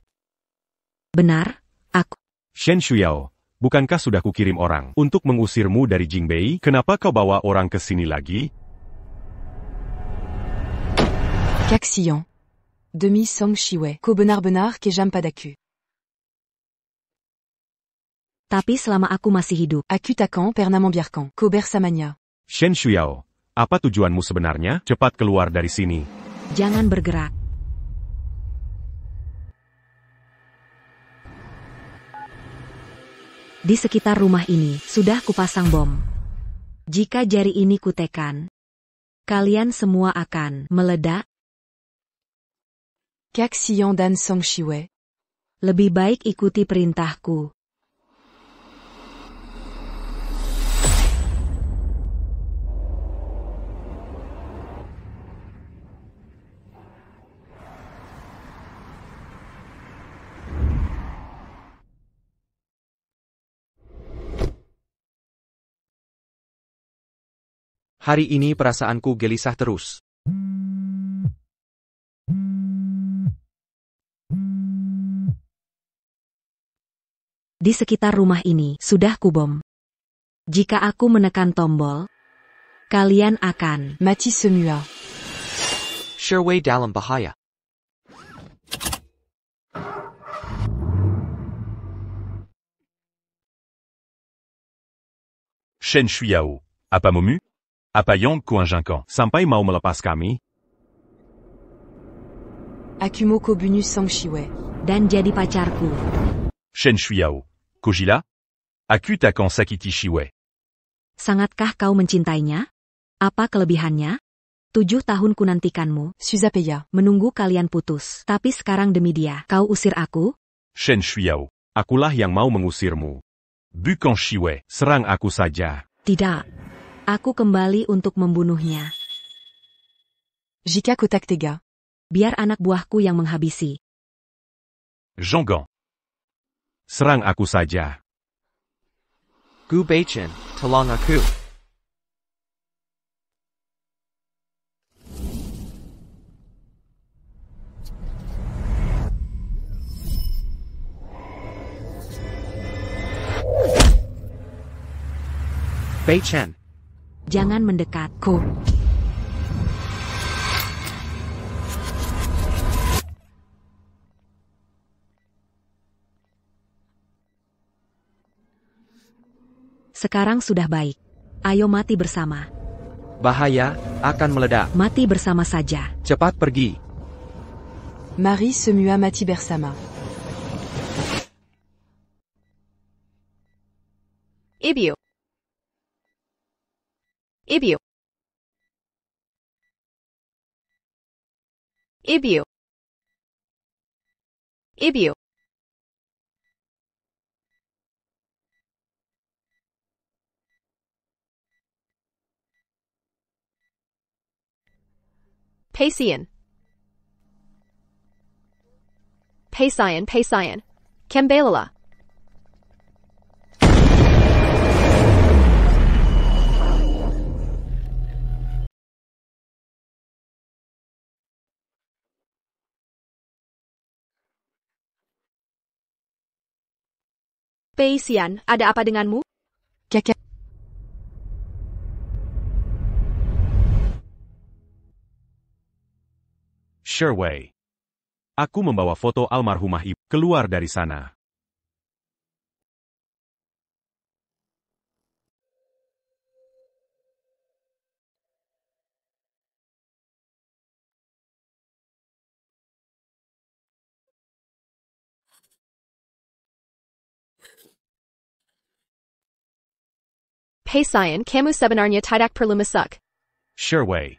Benar, aku. Shen Shuyao, bukankah sudah kukirim orang untuk mengusirmu dari Jingbei? Kenapa kau bawa orang ke sini lagi? Caxian. Demi Song Shiwei. Ko benar-benar que j'aime pas d'acu. Tapi selama aku masih hidup. Aku takkan pernah membiarkan. Ko bersamanya. Shen Shuyao, apa tujuanmu sebenarnya? Cepat keluar dari sini. Jangan bergerak. Di sekitar rumah ini, sudah kupasang bom. Jika jari ini kutekan, kalian semua akan meledak. Caxian dan Song Shiwei. Lebih baik ikuti perintahku. Hari ini perasaanku gelisah terus. Di sekitar rumah ini, sudah kubom. Jika aku menekan tombol, kalian akan... Mati semua. Sherway dalam bahaya. Shen Shuiao. Apa Momu? Apa Yang Kuanjangkan? Sampai mau melepas kami? Akumo Kobunus Song Shiwei. Dan jadi pacarku. Shen Shuiao. Kojila? Aku takkan sakiti Shiwei. Sangatkah kau mencintainya? Apa kelebihannya? 7 tahun kunantikanmu. Suzapeya. Menunggu kalian putus. Tapi sekarang demi dia, kau usir aku? Shen Shuiao. Akulah yang mau mengusirmu. Bukan Shiwei. Serang aku saja. Tidak. Aku kembali untuk membunuhnya. Jika Kotak Tega. Biar anak buahku yang menghabisi. Zhonggang. Serang aku saja. Gu Beichen, tolong aku. Beichen. Jangan mendekat. Ko. Sekarang sudah baik. Ayo mati bersama. Bahaya akan meledak. Mati bersama saja. Cepat pergi. Mari semua mati bersama. Ibio. Ibio. Ibio. Ibio. Paisian. Paisian, Paisian. Kembalala. Paisian, ada apa denganmu? Kakak. Sherway. Aku membawa foto almarhumah ibu keluar dari sana. Paisian, kamu sebenarnya tidak perlu masuk. Sherway.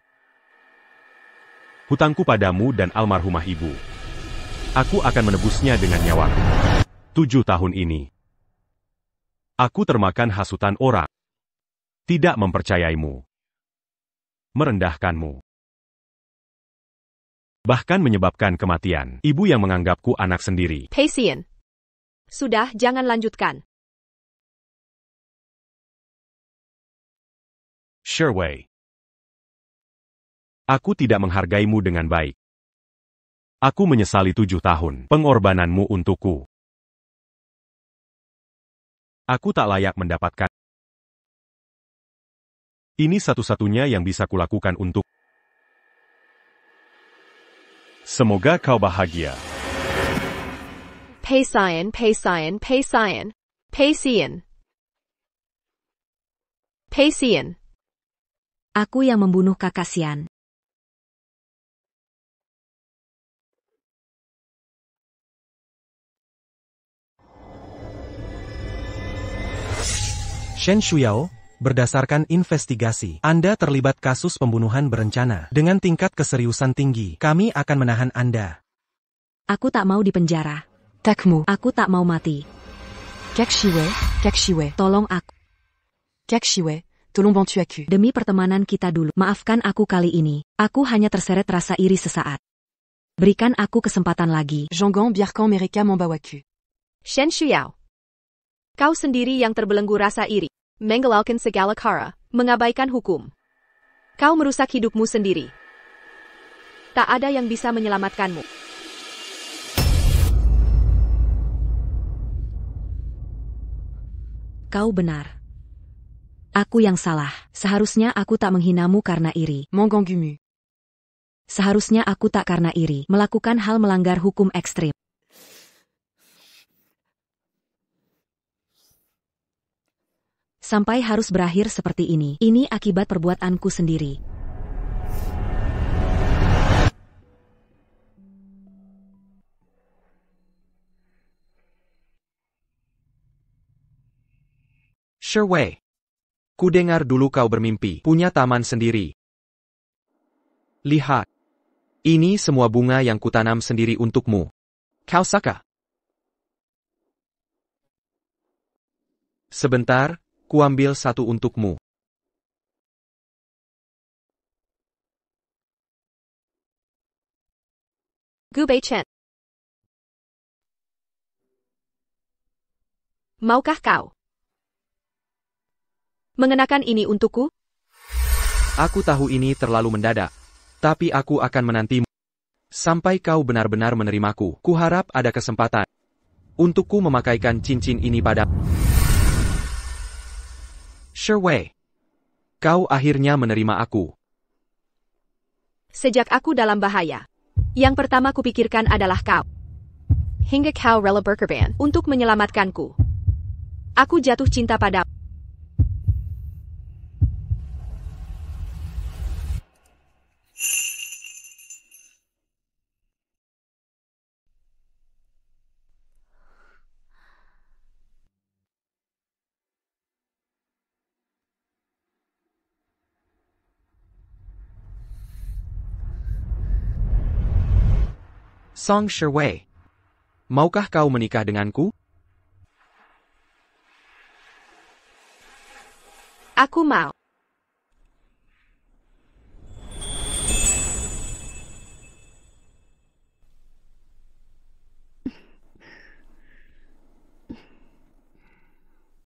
Hutangku padamu dan almarhumah ibu. Aku akan menebusnya dengan nyawaku. 7 tahun ini. Aku termakan hasutan orang. Tidak mempercayaimu. Merendahkanmu. Bahkan menyebabkan kematian. Ibu yang menganggapku anak sendiri. Paisian. Sudah, jangan lanjutkan. Sherway. Aku tidak menghargaimu dengan baik. Aku menyesali 7 tahun pengorbananmu untukku. Aku tak layak mendapatkan. Ini satu-satunya yang bisa kulakukan untuk. Semoga kau bahagia. Paisian, Paisian, Paisian. Paisian. Paisian. Aku yang membunuh kakak Xian. Shen Shuiao, berdasarkan investigasi, Anda terlibat kasus pembunuhan berencana. Dengan tingkat keseriusan tinggi, kami akan menahan Anda. Aku tak mau dipenjara. Takmo. Aku tak mau mati. Kak Shiwei. Tolong aku. Kak Shiwei. Tolong bantu aku. Demi pertemanan kita dulu, maafkan aku kali ini. Aku hanya terseret rasa iri sesaat. Berikan aku kesempatan lagi. Zhonggang biarkan mereka membawaku. Shen Shuiao. Kau sendiri yang terbelenggu rasa iri, menghalalkan segala cara, mengabaikan hukum. Kau merusak hidupmu sendiri. Tak ada yang bisa menyelamatkanmu. Kau benar. Aku yang salah. Seharusnya aku tak menghinamu karena iri. Mangangumu. Seharusnya aku tak karena iri melakukan hal melanggar hukum ekstrim. Sampai harus berakhir seperti ini. Ini akibat perbuatanku sendiri. Sure Wei. Ku dengar dulu kau bermimpi punya taman sendiri. Lihat. Ini semua bunga yang kutanam sendiri untukmu. Kau suka? Sebentar, kuambil satu untukmu. Gu Beichen. Maukah kau mengenakan ini untukku? Aku tahu ini terlalu mendadak. Tapi aku akan menantimu. Sampai kau benar-benar menerimaku. Kuharap ada kesempatan untukku memakaikan cincin ini pada. Sure Wei. Kau akhirnya menerima aku. Sejak aku dalam bahaya, yang pertama kupikirkan adalah kau. Hingga kau rela berkorban untuk menyelamatkanku. Aku jatuh cinta padamu. Song Sure Wei. Maukah kau menikah denganku? Aku mau.